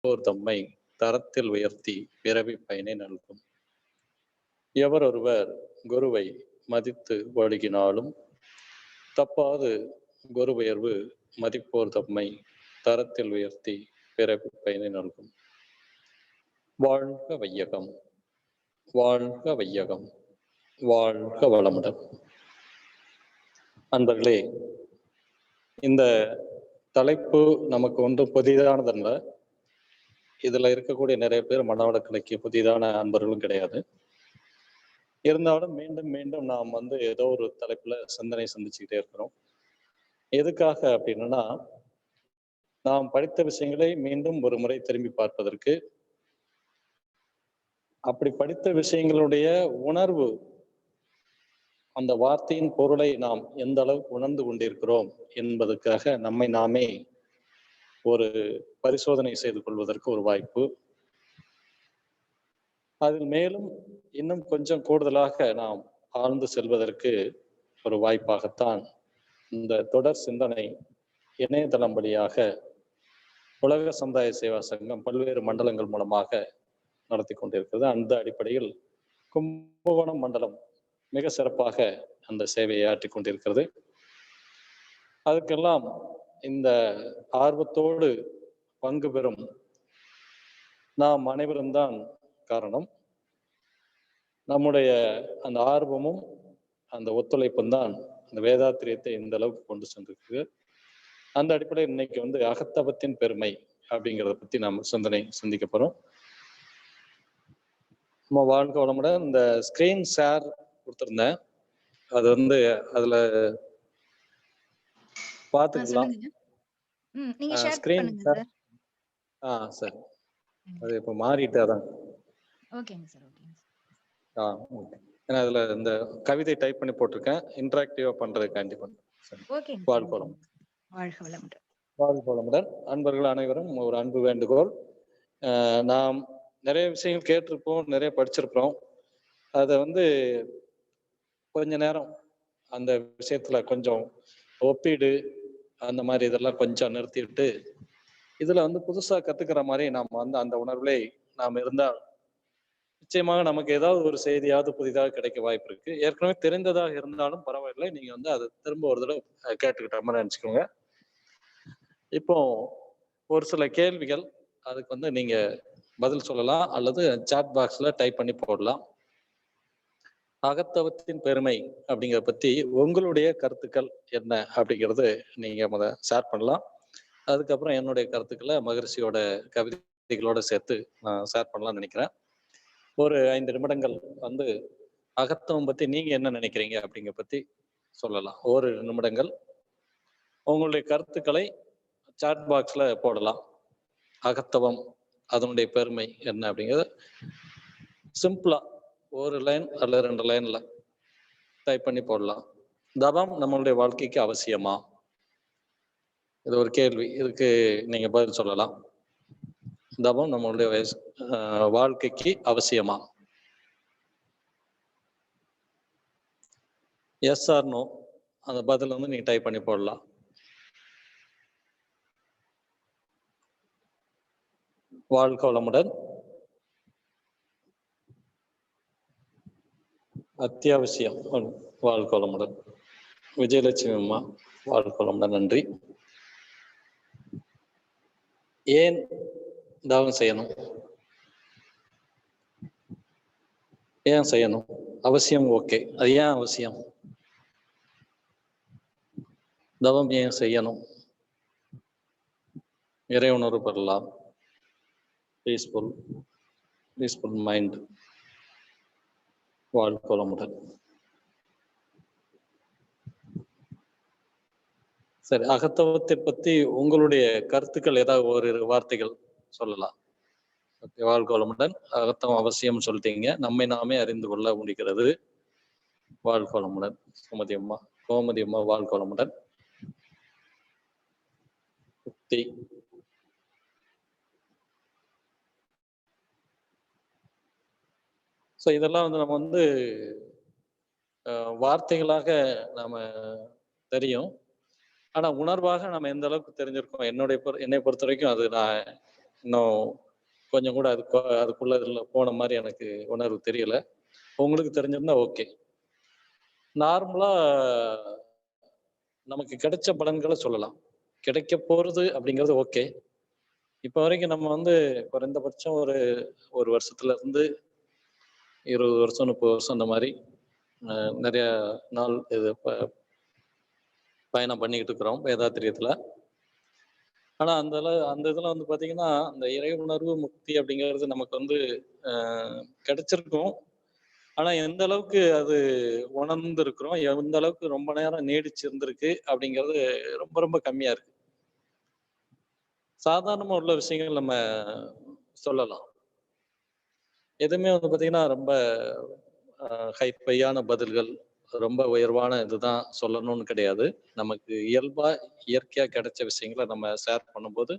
மதிப்போர் தம்மை தரத்தில் உயர்த்தி பிறவி பயனை நல்கும். எவரொருவர் குருவை மதித்து ஒழுகினாலும் தப்பாது குரு உயர்வு மதிப்போர் தம்மை தரத்தில் உயர்த்தி பிறவி பயனை நல்கும். வாழ்க வையகம், வாழ்க வையகம், வாழ்க வளமுடன். அன்பர்களே, இந்த தலைப்பு நமக்கு ஒன்றும் புதிதானதல்ல. இதுல இருக்கக்கூடிய நிறைய பேர் மனவளக்கலைக்கு புதிதான அன்பர்களும் கிடையாது. இருந்தாலும் மீண்டும் மீண்டும் நாம் ஏதோ ஒரு தலைப்புல சிந்தனை சந்திச்சுக்கிட்டே இருக்கிறோம். எதுக்காக அப்படின்னா, நாம் படித்த விஷயங்களை மீண்டும் ஒரு முறை திரும்பி பார்ப்பதற்கு, அப்படி படித்த விஷயங்களுடைய உணர்வு, அந்த வார்த்தையின் பொருளை நாம் எந்த அளவுக்கு உணர்ந்து கொண்டிருக்கிறோம் என்பதற்காக நம்மை நாமே ஒரு பரிசோதனை செய்து கொள்வதற்கு ஒரு வாய்ப்பு. அதில் மேலும் இன்னும் கொஞ்சம் கூடுதலாக நாம் ஆழ்ந்து செல்வதற்கு ஒரு வாய்ப்பாகத்தான் இந்த தொடர் சிந்தனை இணையதளம் வழியாக உலக சமுதாய சேவா சங்கம் பல்வேறு மண்டலங்கள் மூலமாக நடத்தி கொண்டிருக்கிறது. அந்த அடிப்படையில் கும்பகோணம் மண்டலம் மிக சிறப்பாக அந்த சேவையை ஆற்றிக் கொண்டிருக்கிறது. அதுக்கெல்லாம் இந்த ஆர்வத்தோடு பங்கு பெறும் நாம் அனைவரும் தான் காரணம். நம்முடைய அந்த ஆர்வமும் அந்த ஒத்துழைப்பும் தான் அந்த வேதாத்திரியத்தை இந்த அளவுக்கு கொண்டு சென்றிருக்கு. அந்த அடிப்படையில் இன்னைக்கு அகத்தவத்தின் பெருமை அப்படிங்கிறத பத்தி நாம் சிந்திக்க போறோம். நம்ம வாழ்க்கை வளமுடன் இந்த ஸ்கிரீன் ஷேர் கொடுத்திருந்தேன். அது அதுல பாத்துக்கலாம். Screen share. சரி, அது இப்ப மாறிட்டு அதான். ஓகேங்க சார். ஓகே. ஏன்னா அதுல இந்த கவிதை டைப் பண்ணி போட்டிருக்கேன். இன்டராக்டிவா பண்றதுக்காண்டி பண்றேன். ஓகே. வாழ்க வளமுடன். அன்பர்கள் அனைவரும் ஒரு அன்பு வேண்டுகோள். நாம் நிறைய விஷயங்கள் கேட்டிருப்போம், நிறைய படிச்சிருப்போம். அதை கொஞ்ச நேரம் அந்த விஷயத்துல கொஞ்சம் ஒப்பீடு அந்த மாதிரி இதெல்லாம் கொஞ்சம் நிறுத்திவிட்டு, இதுல புதுசா கத்துக்கிற மாதிரி நாம் அந்த உணர்வுலே நாம் இருந்தால் நிச்சயமாக நமக்கு ஏதாவது ஒரு செய்தியாவது புதிதாக கிடைக்க வாய்ப்பு இருக்கு. ஏற்கனவே தெரிந்ததாக இருந்தாலும் பரவாயில்லை, நீங்க அதை திரும்ப ஒரு தடவை கேட்டுக்கிட்ட மாதிரி நினைச்சுக்கோங்க. இப்போ ஒரு சில கேள்விகள், அதுக்கு நீங்க பதில் சொல்லலாம் அல்லது சாட் பாக்ஸ்ல டைப் பண்ணி போடலாம். அகத்தவத்தின் பெருமை அப்படிங்கிறத பத்தி உங்களுடைய கருத்துக்கள் என்ன அப்படிங்கிறது நீங்க ஷேர் பண்ணலாம். அதுக்கப்புறம் என்னுடைய கருத்துக்களை மகரிஷியோட கவிதைகளோட சேர்த்து நான் ஷேர் பண்ணலாம்னு நினைக்கிறேன். ஒரு 5 நிமிடங்கள் அகத்தவம் பத்தி நீங்க என்ன நினைக்கிறீங்க அப்படிங்கிற பத்தி சொல்லலாம். ஒரு நிமிடங்கள் உங்களுடைய கருத்துக்களை சாட் பாக்ஸ்ல போடலாம். அகத்தவம் அதனுடைய பெருமை என்ன அப்படிங்கிறது சிம்பிளா ஒரு லைன் அல்ல 2 லைன்ல டைப் பண்ணி போடலாம். தவம் நம்மளுடைய வாழ்க்கைக்கு அவசியமா? இது ஒரு கேள்வி. இதுக்கு நீங்க பதில் சொல்லலாம். தவம் நம்மளுடைய வாழ்க்கைக்கு அவசியமா? எஸ் ஆர் நோ அந்த பதில் நீங்க டைப் பண்ணி போடலாம். வாழ்க வளமுடன். அத்தியாவசியம். வாழ்க வளமுடன். விஜயலட்சுமி அம்மா வாழ்க வளமுடன். நன்றி. ஏன் தவம் செய்யணும்? ஏன் செய்யணும்? அவசியம். ஓகே, அது ஏன் அவசியம்? தவம் ஏன் செய்யணும்? இறை உணர்வு பெறலாம். Peaceful mind. வாழ்க வளமுடன். சரி, அகத்தவத்தை பத்தி உங்களுடைய கருத்துக்கள் ஏதாவது ஒரு வார்த்தைகள் சொல்லலாம். வாழ்க வளமுடன். அகத்தவம் அவசியம் சொல்லிட்டீங்க. நம்மை நாமே அறிந்து கொள்ள முடிகிறது. வாழ்க வளமுடன். கோமதி அம்மா வாழ்க வளமுடன். புத்தி. இதெல்லாம் நம்ம வார்த்தைகளாக நாம தெரியும். ஆனா உணர்வாக நம்ம எந்த அளவுக்கு தெரிஞ்சிருக்கோம், என்னை பொறுத்த வரைக்கும் அது நான் இன்னும் கொஞ்சம் கூட அதுக்குள்ள இதுல போன மாதிரி எனக்கு உணர்வு தெரியல. உங்களுக்கு தெரிஞ்சிருந்தா ஓகே. நார்மலா நமக்கு கிடைச்ச பலன்களை சொல்லலாம். கிடைக்க போறது அப்படிங்கிறது ஓகே. இப்ப வரைக்கும் நம்ம வந்து குறைந்தபட்சம் ஒரு வருஷத்துல இருந்து 20 வருஷம் 30 வருஷம் அந்த மாதிரி நிறைய நாள் இது பயணம் பண்ணிக்கிட்டு இருக்கிறோம் வேதாத்திரியத்துல. ஆனா அந்த இதுல வந்து பாத்தீங்கன்னா அந்த இறை உணர்வு முக்தி அப்படிங்கிறது நமக்கு வந்து கிடைச்சிருக்கும். ஆனா எந்த அளவுக்கு அது உணர்ந்து இருக்கிறோம், எந்த அளவுக்கு ரொம்ப நேரம் நீடிச்சு இருந்திருக்கு அப்படிங்கிறது ரொம்ப ரொம்ப கம்மியா இருக்கு. சாதாரணமா உள்ள விஷயங்கள் நம்ம சொல்லலாம். எதுவுமே வந்து பாத்தீங்கன்னா ரொம்ப ஹைஃபையான பதில்கள், ரொம்ப உயர்வான இதுதான் சொல்லணும்னு கிடையாது. நமக்கு இயல்பா இயற்கையா கிடைச்ச விஷயங்களை நம்ம ஷேர் பண்ணும்போது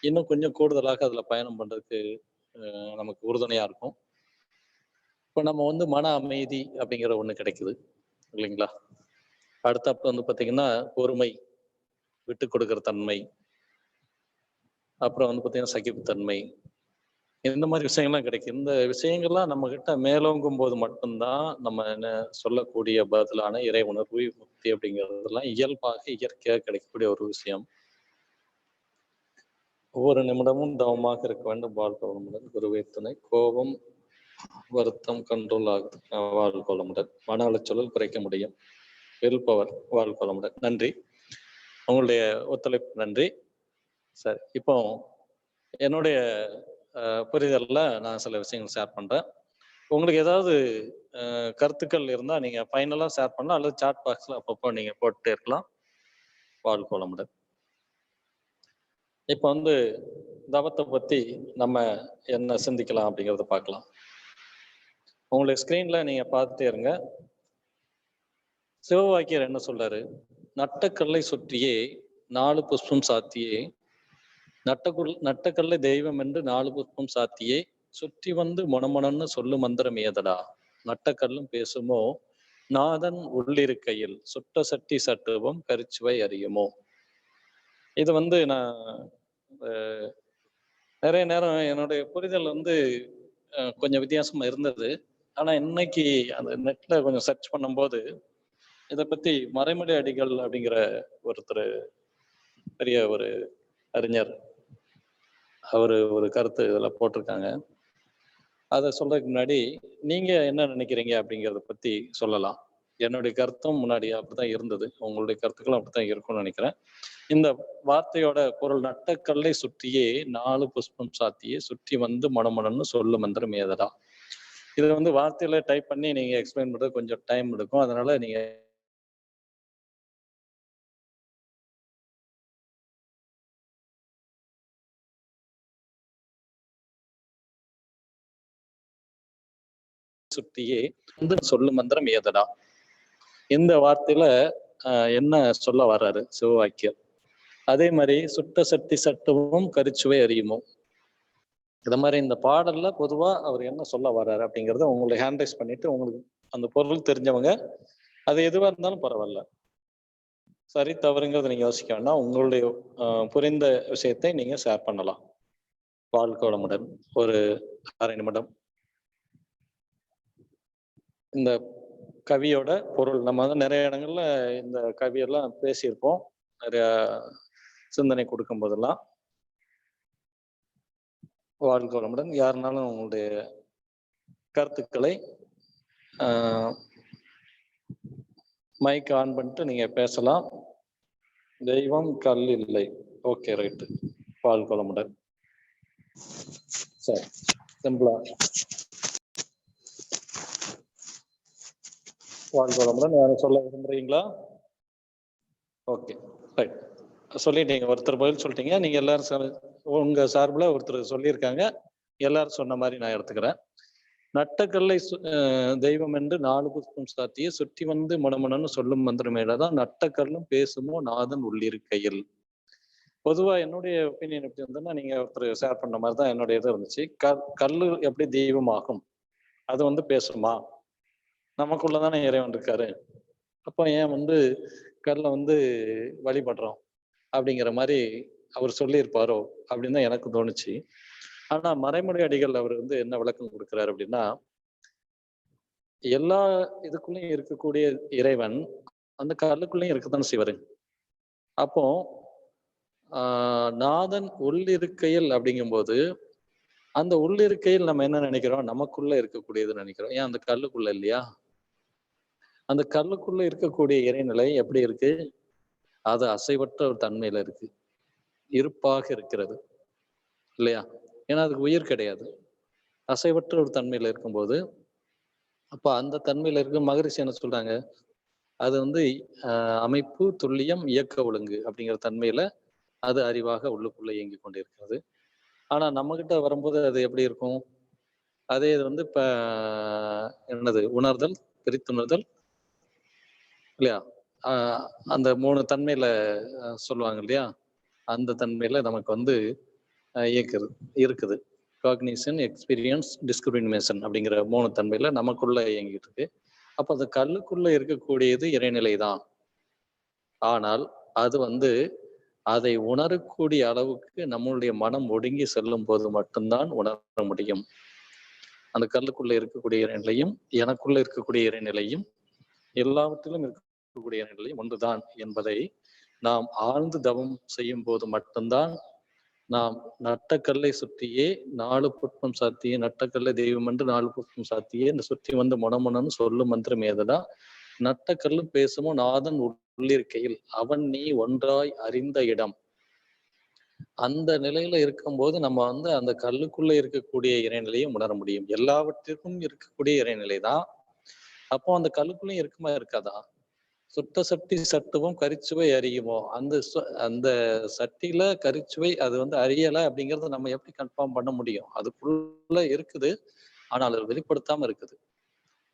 இன்னும் கொஞ்சம் கூடுதலாக அதுல பயணம் பண்றதுக்கு நமக்கு உறுதுணையா இருக்கும். இப்போ நம்ம வந்து மன அமைதி அப்படிங்கிற ஒண்ணு கிடைக்குது இல்லைங்களா? அடுத்தப்ப வந்து பாத்தீங்கன்னா பொறுமை, விட்டு கொடுக்கிற தன்மை, அப்புறம் வந்து பாத்தீங்கன்னா சகிப்புத்தன்மை, இந்த மாதிரி விஷயங்கள்லாம் கிடைக்கும். இந்த விஷயங்கள்லாம் நம்ம கிட்ட மேலோங்கும் போது மட்டும்தான் நம்ம என்ன சொல்லக்கூடிய பதிலான இறை உணர்வு முக்தி அப்படிங்கிறதெல்லாம் இயல்பாக இயற்கையாக கிடைக்கக்கூடிய ஒரு விஷயம். ஒவ்வொரு நிமிடமும் தவமாக இருக்க வேண்டும். வாழ்க்கை வளமுடன். குருவே துணை. கோபம் வருத்தம் கண்ட்ரோல் ஆகுது. வாழ்க்கை வளமுடன். மன அலைச்சொல் குறைக்க முடியும். Will power. வாழ்க்கை வளமுடன். நன்றி, உங்களுடைய ஒத்துழைப்பு நன்றி. சரி, இப்போ என்னுடைய புரிதல்ல நான் சில விஷயங்கள் ஷேர் பண்றேன். உங்களுக்கு ஏதாவது கருத்துக்கள் இருந்தா நீங்க ஃபைனலா ஷேர் பண்ணலாம், அல்லது சாட் பாக்ஸ்ல அப்பப்போ நீங்க போட்டுட்டே இருக்கலாம். வாழ்க்கை வளமுடன். இப்போ வந்து தவத்தை பத்தி நம்ம என்ன சிந்திக்கலாம் அப்படிங்கிறத பார்க்கலாம். உங்களுக்கு ஸ்கிரீன்ல நீங்க பார்த்துட்டே இருங்க. சிவவாக்கியர் என்ன சொல்றாரு? நட்டக்கல்லை சுற்றியே 4 புஷ்பம் சாத்தியே, நட்டக்கல்லை தெய்வம் என்று 4 புஷ்பம் சாத்தியே, சுற்றி வந்து மொனமொனன்னு சொல்லு மந்திரம் ஏதடா, நட்டக்கல்லும் பேசுமோ நாதன் உள்ளிருக்கையில், சுட்ட சட்டி சட்டுவம் கரிச்சுவை அறியுமோ. இது வந்து நான் நிறைய நேரம் என்னுடைய புரிதல் வந்து கொஞ்சம் வித்தியாசமா இருந்தது. ஆனா இன்னைக்கு அந்த நெட்ல கொஞ்சம் சர்ச் பண்ணும்போது இதை பத்தி மறைமலை அடிகள் அப்படிங்கிற ஒருத்தர், பெரிய ஒரு அறிஞர், அவரு ஒரு கருத்து இதுல போட்டிருக்காங்க. அதை சொல்றதுக்கு முன்னாடி நீங்க என்ன நினைக்கிறீங்க அப்படிங்கிறத பத்தி சொல்லலாம். என்னுடைய கருத்தும் முன்னாடி அப்படித்தான் இருந்தது, உங்களுடைய கருத்துக்களும் அப்படித்தான் இருக்கும்னு நினைக்கிறேன். இந்த வார்த்தையோட பொருள், நட்டக்கல்லை சுற்றியே 4 புஷ்பம் சாத்தியே, சுற்றி வந்து மணமணன்னு சொல்லு மந்திரம் ஏதடா. இதை வந்து வார்த்தையில டைப் பண்ணி நீங்க எக்ஸ்பிளைன் பண்றது கொஞ்சம் டைம் எடுக்கும். அதனால நீங்க சுற்றியே வந்து சொல்லு மந்திரம் ஏதடா, இந்த வார்த்தையில என்ன சொல்ல வர்றாரு சிவவாக்கியர். அதே மாதிரி சுட்ட சக்தி சட்டுவும் கரிச்சுவை அறியுமோ, இத மாதிரி இந்த பாடல்ல பொதுவா அவர் என்ன சொல்ல வர்றாரு அப்படிங்கறத உங்களை ஹேண்ட்ரைஸ் பண்ணிட்டு, உங்களுக்கு அந்த பொருள் தெரிஞ்சவங்க அது எதுவா இருந்தாலும் பரவாயில்ல, சரி தவறுங்கிறத நீங்க யோசிக்க வேண்டாம், உங்களுடைய புரிந்த விஷயத்தை நீங்க ஷேர் பண்ணலாம். வாழ்க்கை வளமுடன். ஒரு 1/2 நிமிடம் இந்த கவியோட பொருள், நம்ம வந்து நிறைய இடங்கள்ல இந்த கவியெல்லாம் பேசியிருப்போம், நிறைய சிந்தனை கொடுக்கும் போதெல்லாம். வாழ்க்கை வளமுடன். யாருனாலும் உங்களுடைய கருத்துக்களை மைக் ஆன் பண்ணிட்டு நீங்க பேசலாம். தெய்வம் கல் இல்லை. Okay, right. வாழ்க்கை வளமுடன். சரி, சிம்பிளா வாழ்க்கை வளமுடன். யாரும் சொல்ல விரும்புறீங்களா? Okay, right. சொல்லிட்டீங்க, ஒருத்தர் பதில் சொல்லிட்டீங்க. நீங்க எல்லாரும் உங்க சார்பில் ஒருத்தர் சொல்லியிருக்காங்க, எல்லாரும் சொன்ன மாதிரி நான் எடுத்துக்கிறேன். நட்டக்கல்லை தெய்வம் என்று 4 புஷ்பம் சாத்திய, சுற்றி வந்து மணமணன்னு சொல்லும் மந்திரமேலதான் நட்டக்கல்லும் பேசுமோ நாதன் உள்ளிருக்கையில். பொதுவா என்னுடைய ஒப்பீனியன் எப்படி இருந்ததுன்னா, நீங்க ஒருத்தர் ஷேர் பண்ண மாதிரி தான் என்னுடைய இது இருந்துச்சு. கல்லு எப்படி தெய்வம் ஆகும்? அது வந்து பேசுமா? நமக்குள்ளதானே இறைவன் இருக்காரு, அப்போ ஏன் வந்து கல்லை வந்து வழிபடுறோம் அப்படிங்கிற மாதிரி அவர் சொல்லியிருப்பாரோ அப்படின்னு தான் எனக்கு தோணுச்சு. ஆனா மறைமலை அடிகள் அவர் வந்து என்ன விளக்கம் கொடுக்கிறாரு அப்படின்னா, எல்லா இதுக்குள்ளயும் இருக்கக்கூடிய இறைவன் அந்த கல்லுக்குள்ளயும் இருக்கத்தானே செய்வாரு. அப்போ நாதன் உள்ளிருக்கையில் அப்படிங்கும்போது, அந்த உள்ளிருக்கையில் நம்ம என்ன நினைக்கிறோம்? நமக்குள்ள இருக்கக்கூடியதுன்னு நினைக்கிறோம். ஏன் அந்த கல்லுக்குள்ள இல்லையா? அந்த கல்லுக்குள்ள இருக்கக்கூடிய இறைநிலை எப்படி இருக்கு? அது அசைவற்ற ஒரு தன்மையில இருக்கு. இருப்பாக இருக்கிறது. இல்லையா? ஏன்னா அதுக்கு உயிர் கிடையாது. அசைவற்ற ஒரு தன்மையில இருக்கும்போது, அப்ப அந்த தன்மையில இருக்க மகரிஷி என்ன சொல்றாங்க? அது வந்து அமைப்பு, துல்லியம், இயக்க ஒழுங்கு அப்படிங்கிற தன்மையில அது அறிவாக உள்ளுக்குள்ள இயங்கிக் கொண்டிருக்கிறது. ஆனா நம்மகிட்ட வரும்போது அது எப்படி இருக்கும்? அதே இது வந்து இப்ப என்னது? உணர்தல், பிரித்துணர்தல் இல்லையா? அ அந்த 3 தன்மையில சொல்லுவாங்க இல்லையா? அந்த தன்மையில நமக்கு வந்து இயக்குது இருக்குது. காக்னிஷன், எக்ஸ்பீரியன்ஸ், டிஸ்கிரிமினேஷன் அப்படிங்கிற 3 தன்மையில நமக்குள்ள இயங்கிட்டு இருக்கு. அப்ப அந்த கல்லுக்குள்ள இருக்கக்கூடியது இறைநிலை தான். ஆனால் அது வந்து அதை உணரக்கூடிய அளவுக்கு நம்மளுடைய மனம் ஒடுங்கி செல்லும் போது மட்டும்தான் உணர முடியும். அந்த கல்லுக்குள்ள இருக்கக்கூடிய இறைநிலையும், எனக்குள்ள இருக்கக்கூடிய இறைநிலையும், எல்லாவற்றிலும் இருக்கக்கூடிய இறைநிலையும் ஒன்றுதான் என்பதை நாம் ஆழ்ந்து தவம் செய்யும் போது மட்டும்தான் நாம் நட்ட கல்லை சுற்றியே 4 புஷ்பம் சாத்தியே நட்டக்கல்லை தெய்வம் என்று 4 புஷ்பம் சாத்தியே இந்த சுற்றி வந்து மொனமொனன்னு சொல்லும் மந்திரம் ஏதடா நட்ட கல்லும் பேசுமோ நாதன் உள்ளிருக்கையில் அவன் நீ ஒன்றாய் அறிந்த இடம். அந்த நிலையில இருக்கும்போது நம்ம வந்து அந்த கல்லுக்குள்ள இருக்கக்கூடிய இறைநிலையை உணர முடியும். எல்லாவற்றிற்கும் இருக்கக்கூடிய இறைநிலை தான். அப்போ அந்த கல்லுக்குள்ளயும் இருக்குமா இருக்காதா? சுத்த சட்டி சட்டுவும் கரிச்சுவை அறியுமோ அந்த சட்டியில கரிச்சுவை அது வந்து அறியலை அப்படிங்கறத நம்ம எப்படி கன்ஃபார்ம் பண்ண முடியும்? அதுக்குள்ள இருக்குது, ஆனால் அது வெளிப்படுத்தாம இருக்குது.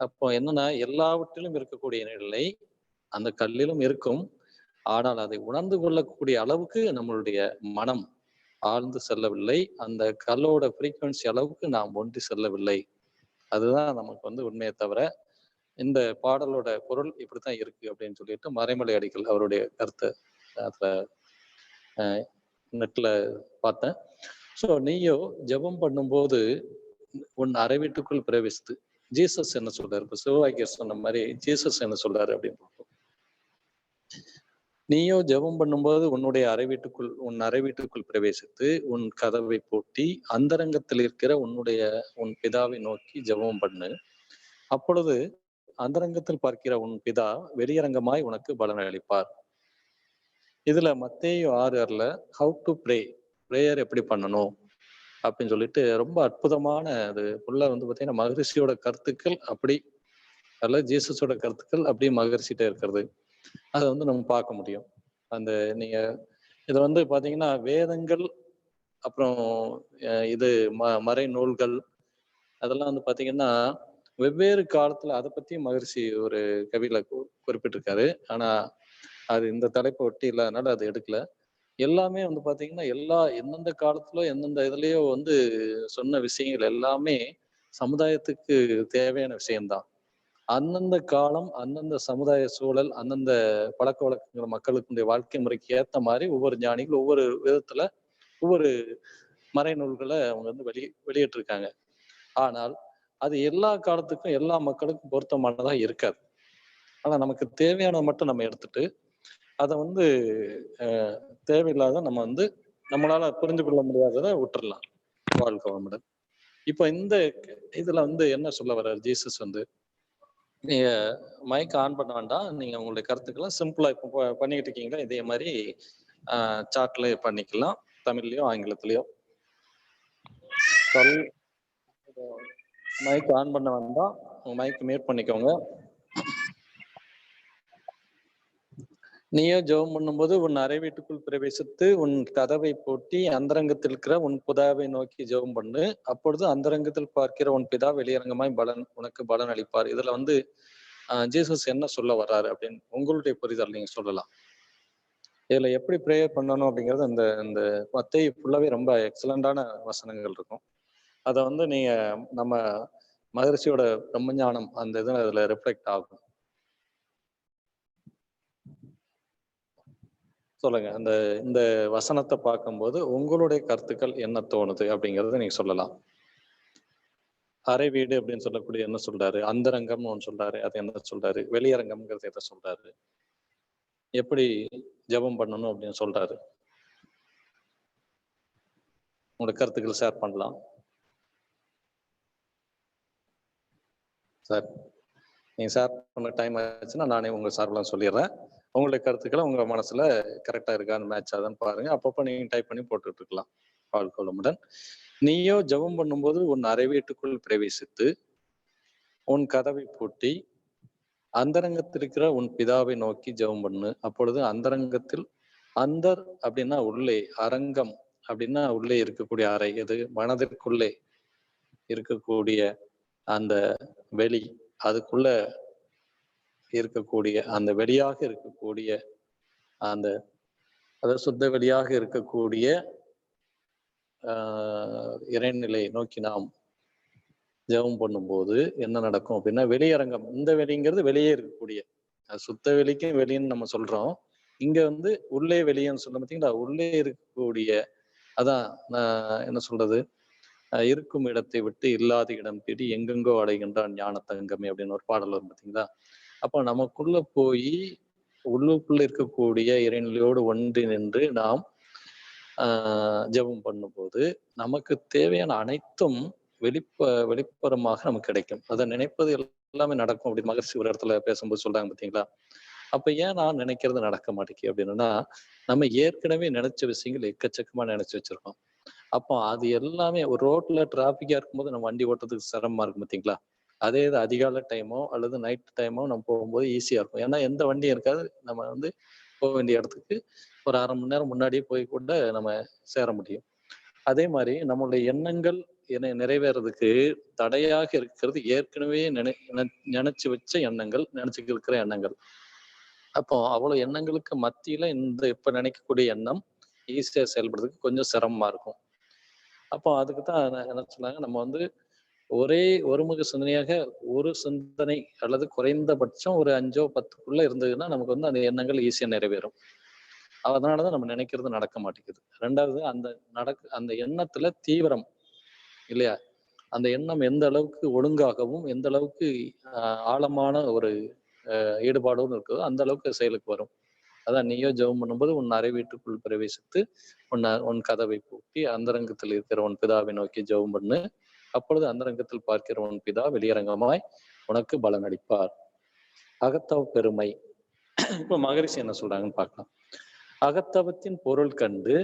அப்போ என்னன்னா எல்லாவற்றிலும் இருக்கக்கூடிய நிலை அந்த கல்லிலும் இருக்கும். ஆனால் அதை உணர்ந்து கொள்ளக்கூடிய அளவுக்கு நம்மளுடைய மனம் ஆழ்ந்து செல்லவில்லை. அந்த கல்லோட ஃப்ரீக்வன்சி அளவுக்கு நாம் ஒன்றி செல்லவில்லை. அதுதான் நமக்கு வந்து உண்மையை தவிர இந்த பாடலோட பொருள் இப்படித்தான் இருக்கு அப்படின்னு சொல்லிட்டு மறைமலை அடிகள் அவருடைய கருத்தை அதுல நெட்ல பார்த்தேன். ஸோ நீயோ ஜெபம் பண்ணும்போது உன் அறை வீட்டுக்குள் பிரவேசித்து ஜீசஸ் என்ன சொல்றாரு? இப்ப சிவவாக்கியர் சொன்ன மாதிரி ஜீசஸ் என்ன சொல்றாரு அப்படின்னு பார்ப்போம். நீயோ ஜெபம் பண்ணும்போது உன் அறை வீட்டுக்குள் பிரவேசித்து உன் கதவை பூட்டி அந்தரங்கத்தில் இருக்கிற உன் பிதாவை நோக்கி ஜெபம் பண்ணு. அப்பொழுது அந்தரங்கத்தில் பார்க்கிற உன் பிதா வெளியரங்கமாய் உனக்கு பலன் அளிப்பார். இதுல மத்தேயு 6:6ல ஹவு டு ப்ரே பிரேயர் எப்படி பண்ணணும் அப்படின்னு சொல்லிட்டு ரொம்ப அற்புதமான அது உள்ள வந்து பாத்தீங்கன்னா மகரிஷியோட கருத்துக்கள் அப்படி அல்ல ஜீசஸோட கருத்துக்கள் அப்படி மகரிஷிட்ட இருக்கிறது. அதை வந்து நம்ம பார்க்க முடியும். அந்த நீங்க இது வந்து பாத்தீங்கன்னா வேதங்கள் அப்புறம் இது மறை நூல்கள் அதெல்லாம் வந்து பாத்தீங்கன்னா வெவ்வேறு காலத்துல அதை பத்தி மகரிஷி ஒரு கவியில குறிப்பிட்டிருக்காரு. ஆனா அது இந்த தலைப்பை ஒட்டி இல்லாதனால அது எடுக்கல. எல்லாமே வந்து பாத்தீங்கன்னா எந்தெந்த காலத்துல எந்தெந்த இதுலயோ வந்து சொன்ன விஷயங்கள் எல்லாமே சமுதாயத்துக்கு தேவையான விஷயம்தான். அந்தந்த காலம் அந்தந்த சமுதாய சூழல் அந்தந்த பழக்க வழக்கங்கள் மக்களுக்கு வாழ்க்கை முறைக்கு ஏத்த மாதிரி ஒவ்வொரு ஞானிகள் ஒவ்வொரு விதத்துல ஒவ்வொரு மறைநூல்களை அவங்க வந்து வெளியிட்டிருக்காங்க. ஆனால் அது எல்லா காலத்துக்கும் எல்லா மக்களுக்கும் பொருத்தமானதா இருக்காது. ஆனா நமக்கு தேவையானதை மட்டும் நம்ம எடுத்துட்டு அதை வந்து தேவையில்லாத நம்ம வந்து நம்மளால புரிந்து கொள்ள முடியாததை விட்டுறலாம். வாழ்க வளமுடன். இப்ப இந்த இதுல வந்து என்ன சொல்ல வர்றாரு ஜீசஸ் வந்து, நீங்க மைக் ஆன் பண்ண வேண்டாம். நீங்க உங்களுடைய கருத்துக்களை சிம்பிளா இப்போ பண்ணிக்கிட்டு இருக்கீங்களா இதே மாதிரி சாட்ல பண்ணிக்கலாம். தமிழ்லயோ ஆங்கிலத்திலயோ. மைக் ஆன் பண்ண வேண்டாம். உங்க மைக் மியூட் பண்ணிக்கோங்க. நீயோ ஜெபம் பண்ணும்போது உன் அறை வீட்டுக்குள் பிரவேசித்து உன் கதவை பூட்டி அந்தரங்கத்தில் இருக்கிற உன் பிதாவை நோக்கி ஜெபம் பண்ணு. அப்பொழுது அந்தரங்கத்தில் பார்க்கிற உன் பிதா வெளியரங்கமாய் உனக்கு பலன் அளிப்பார். இதுல வந்து ஜீசஸ் என்ன சொல்ல வர்றாரு அப்படின்னு உங்களுடைய புரிதல் நீங்க சொல்லலாம். இதுல எப்படி ப்ரேயர் பண்ணணும் அப்படிங்கிறது இந்த இந்த மத்தேயு ஃபுல்லாவே ரொம்ப எக்ஸலண்டான வசனங்கள் இருக்கும். அதை வந்து நீங்க நம்ம மகரிஷியோட பிரம்மஞானம் அந்த இது அதுல ரிஃப்ளெக்ட் ஆகும். சொல்லுங்க. இந்த வசனத்தை பார்க்கும்போது உங்களுடைய கருத்துக்கள் என்ன தோணுது அப்படிங்கறத நீங்க சொல்லலாம். அறை வீடு அப்படின்னு சொல்லக்கூடிய என்ன சொல்றாரு? அந்தரங்கம்னு ஒண்ணு சொல்றாரு. அது என்ன சொல்றாரு? வெளியரங்கம்ங்கிறது எத சொல்றாரு? எப்படி ஜெபம் பண்ணணும் அப்படின்னு சொல்றாரு? உங்களோட கருத்துக்கள் ஷேர் பண்ணலாம். சார், நீங்க ஷேர் பண்ண டைம் ஆச்சுன்னா நானே உங்க சார்பெல்லாம் சொல்லிடுறேன். உங்களுடைய கருத்துக்களை உங்க மனசுல கரெக்டா இருக்கான்னு மேட்ச் ஆகுதான்னு பாருங்க. அப்பப்போ நீங்க டைப் பண்ணி போட்டுட்டு இருக்கலாம். வாழ்க வளமுடன். நீயோ ஜெபம் பண்ணும்போது உன் அறை வீட்டுக்குள் பிரவேசித்து உன் கதவை பூட்டி அந்தரங்கத்தில் இருக்கிற உன் பிதாவை நோக்கி ஜெபம் பண்ணு. அப்பொழுது அந்தரங்கத்தில் அந்தர் அப்படின்னா உள்ளே, அரங்கம் அப்படின்னா உள்ளே இருக்கக்கூடிய அறை. எது? மனதிற்குள்ளே இருக்கக்கூடிய அந்த வெளி, அதுக்குள்ள இருக்கக்கூடிய அந்த வெளியாக இருக்கக்கூடிய அந்த அதாவது சுத்த வெளியாக இருக்கக்கூடிய இறைநிலை நோக்கி நாம் ஜெபம் பண்ணும்போது என்ன நடக்கும் அப்படின்னா, வெளியரங்கம், இந்த வெளிங்கிறது வெளியே இருக்கக்கூடிய சுத்த வெளிக்கும் வெளின்னு நம்ம சொல்றோம். இங்க வந்து உள்ளே வெளியேன்னு சொல்ல பார்த்தீங்களா? உள்ளே இருக்கக்கூடிய அதான் நான் என்ன சொல்றது, இருக்கும் இடத்தை விட்டு இல்லாத இடம் தேடி எங்கெங்கோ அலைகின்றான் ஞான தங்கமே அப்படின்னு ஒரு பாடல் வரும் பார்த்தீங்களா? அப்போ நமக்குள்ள போய் உள்ளுக்குள்ள இருக்கக்கூடிய இறைநிலையோடு ஒன்றி நின்று நாம் ஜெபம் பண்ணும்போது நமக்கு தேவையான அனைத்தும் வெளிப்புறமாக நமக்கு கிடைக்கும். அதை நினைப்பது எல்லாமே நடக்கும் அப்படின்னு மகர்ஷி ஒரு இடத்துல பேசும்போது சொல்றாங்க பார்த்தீங்களா? அப்ப ஏன் நான் நினைக்கிறது நடக்க மாட்டேங்குது அப்படின்னா, நம்ம ஏற்கனவே நினைச்ச விஷயங்கள் எக்கச்சக்கமா நினைச்சு வச்சிருக்கோம். அப்போ அது எல்லாமே ஒரு ரோட்ல டிராபிக்கா இருக்கும்போது நம்ம வண்டி ஓட்டுறதுக்கு சிரமமா இருக்கும் பார்த்தீங்களா? அதே இது அதிகாலை டைமோ அல்லது நைட் டைமோ நம்ம போகும்போது ஈஸியா இருக்கும். ஏன்னா எந்த வண்டியும் இருக்காது. நம்ம வந்து போக வேண்டிய இடத்துக்கு ஒரு 1/2 மணி நேரம் முன்னாடியே போய் கூட நம்ம சேர முடியும். அதே மாதிரி நம்மளுடைய எண்ணங்கள் நிறைவேறதுக்கு தடையாக இருக்கிறது ஏற்கனவே நினைச்சு வச்ச எண்ணங்கள், நினைச்சுட்டு இருக்கிற எண்ணங்கள். அப்போ அவ்வளவு எண்ணங்களுக்கு மத்தியில இந்த இப்ப நினைக்கக்கூடிய எண்ணம் ஈஸியா செயல்படுறதுக்கு கொஞ்சம் சிரமமா இருக்கும். அப்போ அதுக்கு தான் என்ன சொன்னாங்க, நம்ம வந்து ஒரே ஒருமுக சிந்தனையாக ஒரு சிந்தனை அல்லது குறைந்தபட்சம் ஒரு 5ஓ 10க்குள்ள இருந்ததுன்னா நமக்கு வந்து அந்த எண்ணங்கள் ஈஸியா நிறைவேறும். அதனாலதான் நம்ம நினைக்கிறது நடக்க மாட்டேங்குது. 2வது அந்த எண்ணத்துல தீவிரம் இல்லையா? அந்த எண்ணம் எந்த அளவுக்கு ஒழுங்காகவும், எந்த அளவுக்கு ஆழமான ஒரு ஈடுபாடோடு இருக்குதோ அந்த அளவுக்கு செயலுக்கு வரும். அதான் நீயோ ஜெபம் பண்ணும்போது உன் அறை வீட்டுக்குள் பிரவேசித்து உன் கதவை பூட்டி அந்தரங்கத்தில் இருக்கிற உன் பிதாவை நோக்கி ஜெபம் பண்ணு. அப்பொழுது அந்தரங்கத்தில் பார்க்கிற உன் பிதா வெளியரங்கமாய் உனக்கு பலன் அளிப்பார். அகத்தவ பெருமை. இப்ப மகரிஷி என்ன சொல்றாங்கன்னு பார்க்கலாம். அகத்தவத்தின் பொருள் கண்டு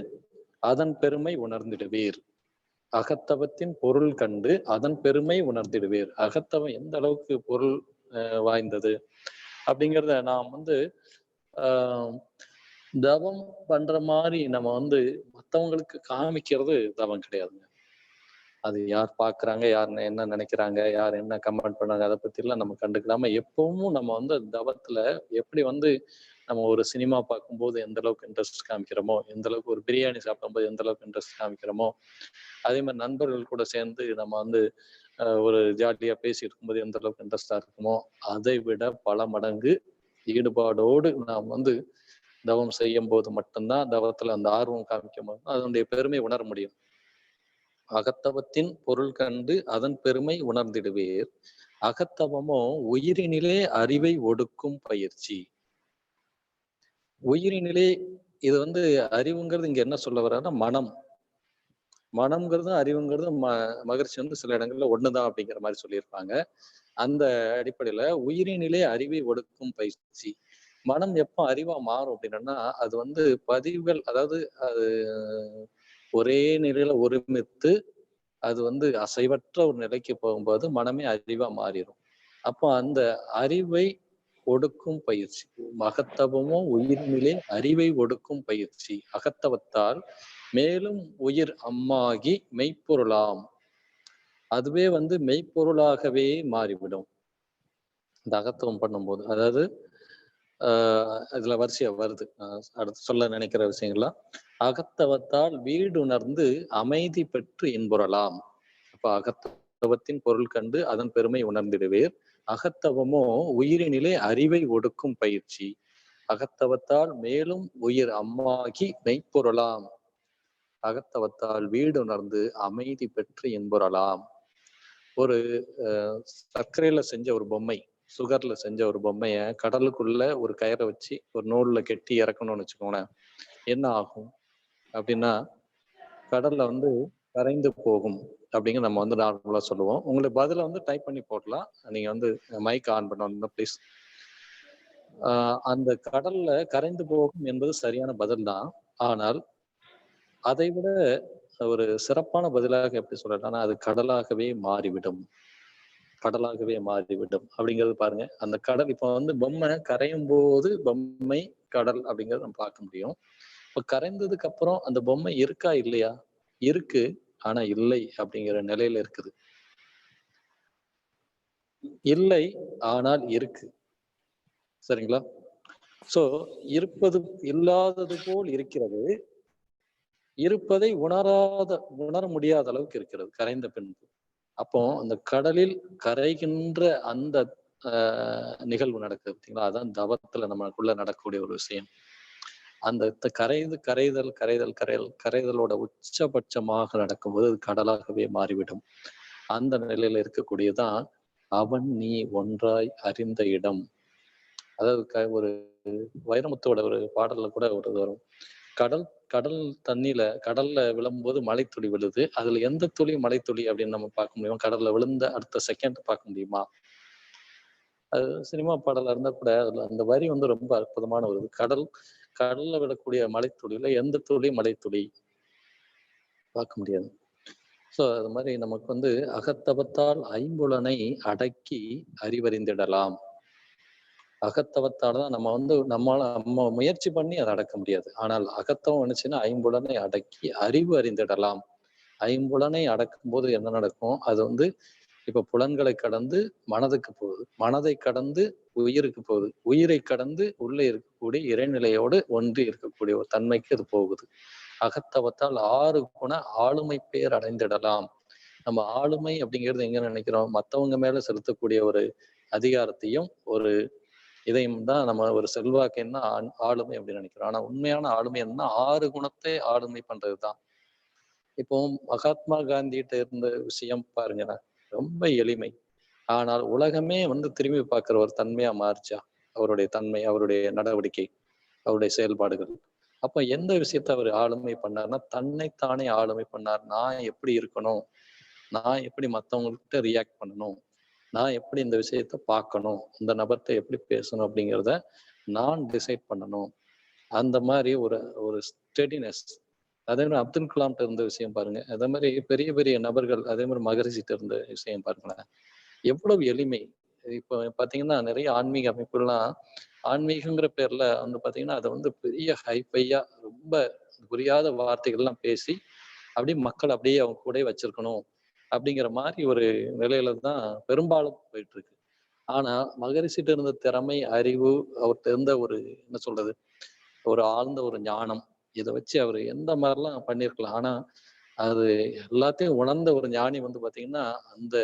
அதன் பெருமை உணர்ந்திடுவீர். அகத்தவத்தின் பொருள் கண்டு அதன் பெருமை உணர்ந்திடுவீர். அகத்தவம் எந்த அளவுக்கு பொருள் வாய்ந்தது அப்படிங்கிறத நாம் வந்து ஆஹ் தவம் பண்ற மாதிரி நம்ம வந்து மத்தவங்களுக்கு காமிக்கிறது தவம் கிடையாதுங்க. அது யார் பாக்குறாங்க, யார் என்ன நினைக்கிறாங்க, யார் என்ன கமெண்ட் பண்ணாங்க, அதை பத்தி எல்லாம் நம்ம கண்டுக்கிடாம எப்பவும் நம்ம வந்து தவத்துல எப்படி வந்து நம்ம ஒரு சினிமா பார்க்கும்போது எந்த அளவுக்கு இன்ட்ரெஸ்ட் காமிக்கிறோமோ, எந்த அளவுக்கு ஒரு பிரியாணி சாப்பிடும்போது எந்த அளவுக்கு இன்ட்ரெஸ்ட் காமிக்கிறோமோ, அதே மாதிரி நண்பர்கள் கூட சேர்ந்து நம்ம வந்து ஒரு ஜாலியா பேசி இருக்கும்போது எந்த அளவுக்கு இன்ட்ரெஸ்டா இருக்குமோ, அதை விட பல மடங்கு ஈடுபாடோடு நாம் வந்து தவம் செய்யும் போது மட்டும்தான் தவத்துல அந்த ஆர்வம் காமிக்கும் போது அதனுடைய பெருமை உணர முடியும். அகத்தவத்தின் பொருள் கண்டு அதன் பெருமை உணர்ந்திடுவீர். அகத்தவமோ உயிரினிலே அறிவை ஒடுக்கும் பயிற்சி. உயிரினிலே இது வந்து அறிவுங்கிறது இங்க என்ன சொல்ல வர்றாருன்னா மனம். மனம்ங்கிறதும் அறிவுங்கிறதும் மகரிஷி வந்து சில இடங்கள்ல ஒண்ணுதான் அப்படிங்கிற மாதிரி சொல்லியிருப்பாங்க. அந்த அடிப்படையில உயிரினிலே அறிவை ஒடுக்கும் பயிற்சி. மனம் எப்போ அறிவா மாறும் அப்படின்னா அது வந்து பதிவுகள், அதாவது அது ஒரே நிலையில ஒருமித்து அது வந்து அசைவற்ற ஒரு நிலைக்கு போகும்போது மனமே அறிவா மாறிடும். அப்போ அந்த அறிவை ஒடுக்கும் பயிற்சி, அகத்தவமும் உயிரினிலே அறிவை ஒடுக்கும் பயிற்சி. அகத்தவத்தால் மேலும் உயிர் அம்மாகி மெய்ப்பொருளாம். அதுவே வந்து மெய்ப்பொருளாகவே மாறிவிடும் இந்த அகத்தவம் பண்ணும்போது. அதாவது இதுல வரிசையா வருது அடுத்து சொல்ல நினைக்கிற விஷயங்கள்லாம். அகத்தவத்தால் வீடுணர்ந்து அமைதி பெற்று இன்புறலாம். அப்ப அகத்தவத்தின் பொருள் கண்டு அதன் பெருமை உணர்ந்திடுவீர். அகத்தவமோ உயிரினிலே அறிவை ஒடுக்கும் பயிற்சி. அகத்தவத்தால் மேலும் உயிர் அம்மாகி மெய்ப்பொருளாம். அகத்தவத்தால் வீடு உணர்ந்து அமைதி பெற்று இன்புறலாம். ஒரு சர்க்கரையில செஞ்ச ஒரு பொம்மை, சுகர்ல செஞ்ச ஒரு பொம்மைய கடலுக்குள்ள ஒரு கயிறை வச்சு ஒரு நூல்ல கெட்டி இறக்கணும்னு வச்சுக்கோங்களேன். என்ன ஆகும் அப்படின்னா, கடல்ல கரைந்து போகும் அப்படிங்க நம்ம நார்மலா சொல்லுவோம். உங்களுக்கு பதில டைப் பண்ணி போடலாம். நீங்க மைக் ஆன் பண்ணணும் ப்ளீஸ். அந்த கடல்ல கரைந்து போகும் என்பது சரியான பதில் தான். ஆனால் அதை விட ஒரு சிறப்பான பதிலாக எப்படி சொல்லலாம்னா, அது கடலாகவே மாறிவிடும். கடலாகவே மாறிவிடும் அப்படிங்கிறது பாருங்க. அந்த கடல் இப்ப பொம்மை கரையும் போது பொம்மை கடல் அப்படிங்கறத நம்ம பார்க்க முடியும். இப்ப கரைந்ததுக்கு அப்புறம் அந்த பொம்மை இருக்கா இல்லையா? இருக்கு. ஆனா இல்லை அப்படிங்கிற நிலையில இருக்குது. இல்லை, ஆனால் இருக்கு. சரிங்களா? சோ இருப்பது இல்லாதது போல் இருக்கிறது. இருப்பதை உணர முடியாத அளவுக்கு இருக்கிறது கரைந்த பின்பு. அப்போ அந்த கடலில் கரைகின்ற அந்த நிகழ்வு நடக்குது பார்த்தீங்களா? அதான் தவத்துல நமக்குள்ள நடக்கக்கூடிய ஒரு விஷயம். அந்த கரைதலோட உச்சபட்சமாக நடக்கும்போது அது கடலாகவே மாறிவிடும். அந்த நிலையில இருக்கக்கூடியதான் அவன் நீ ஒன்றாய் அறிந்த இடம். அதாவது ஒரு வைரமுத்தோட ஒரு பாடல்ல கூட ஒரு வரும். கடல் கடல் கடல்ல விழும்போது மழைத்துளி விழுது. அதுல எந்த துளி மழைத்துளி அப்படின்னு நம்ம பார்க்க முடியும்? கடல்ல விழுந்த அடுத்த செகண்ட் பார்க்க முடியுமா? அது சினிமா பாடலா இருந்தா கூட அதுல அந்த வரி ரொம்ப அற்புதமான ஒரு கடல்ல விடக்கூடிய மழைத்துளியில எந்த துளி மழைத்துளி பார்க்க முடியாது. சோ அது மாதிரி நமக்கு அகத்தவத்தால் ஐம்புலனை அடக்கி அறிவறிந்திடலாம். அகத்தவத்தால தான் நம்ம முயற்சி பண்ணி அதை அடக்க முடியாது. ஆனால் அகத்தவம் நினைச்சுன்னா ஐம்புலனை அடக்கி அறிவு அறிந்திடலாம். ஐம்புலனை அடக்கும் போது என்ன நடக்கும்? அது இப்ப புலன்களை கடந்து மனதுக்கு போகுது. மனதை கடந்து உயிருக்கு போகுது. உயிரை கடந்து உள்ளே இருக்கக்கூடிய இறைநிலையோடு ஒன்றி இருக்கக்கூடிய ஒரு தன்மைக்கு அது போகுது. அகத்தவத்தால் 6 குண ஆளுமை பேர் அடைந்திடலாம். நம்ம ஆளுமை அப்படிங்கிறது எங்க நினைக்கிறோம்? மத்தவங்க மேல செலுத்தக்கூடிய ஒரு அதிகாரத்தையும் ஒரு இதையும் தான் நம்ம ஒரு செல்வாக்கு என்ன ஆளுமை அப்படின்னு நினைக்கிறோம். ஆனா உண்மையான ஆளுமை என்ன? 6 குணத்தை ஆளுமை பண்றதுதான். இப்போ மகாத்மா காந்திகிட்ட இருந்த விஷயம் பாருங்க, ரொம்ப எளிமை. ஆனால் உலகமே திரும்பி பார்க்கிற ஒரு தன்மையா மாறுச்சா? அவருடைய தன்மை, அவருடைய நடவடிக்கை, அவருடைய செயல்பாடுகள். அப்ப எந்த விஷயத்த அவர் ஆளுமை பண்ணார்னா, தன்னைத்தானே ஆளுமை பண்ணார். நான் எப்படி இருக்கணும்? நான் எப்படி மத்தவங்ககிட்ட ரியாக்ட் பண்ணணும்? நான் எப்படி இந்த விஷயத்த பார்க்கணும்? இந்த நபர்கிட்ட எப்படி பேசணும்? அப்படிங்கிறத நான் டிசைட் பண்ணணும். அந்த மாதிரி ஒரு ஒரு ஸ்டெடினஸ். அதே மாதிரி அப்துல் கலாம்கிட்ட இருந்த விஷயம் பாருங்க. அதே மாதிரி பெரிய பெரிய நபர்கள், அதே மாதிரி மகரிஷிட்ட இருந்த விஷயம் பாருங்களேன். எவ்வளவு எளிமை. இப்போ பாத்தீங்கன்னா நிறைய ஆன்மீக அமைப்புலாம் ஆன்மீகங்கிற பேர்ல பாத்தீங்கன்னா அதை பெரிய ஹைஃபையா ரொம்ப புரியாத வார்த்தைகள்லாம் பேசி அப்படியே மக்கள் அப்படியே அவங்க கூட வச்சிருக்கணும் அப்படிங்கிற மாதிரி ஒரு நிலையில தான் பெரும்பாலும் போயிட்டு இருக்கு. ஆனா மகரிஷிட்ட இருந்த திறமை, அறிவு, அவர்கிட்ட இருந்த ஒரு என்ன சொல்றது, ஒரு ஆழ்ந்த ஒரு ஞானம், இதை வச்சு அவர் எந்த மாதிரிலாம் பண்ணியிருக்கலாம். ஆனா அது எல்லாத்தையும் உணர்ந்த ஒரு ஞானி பாத்தீங்கன்னா அந்த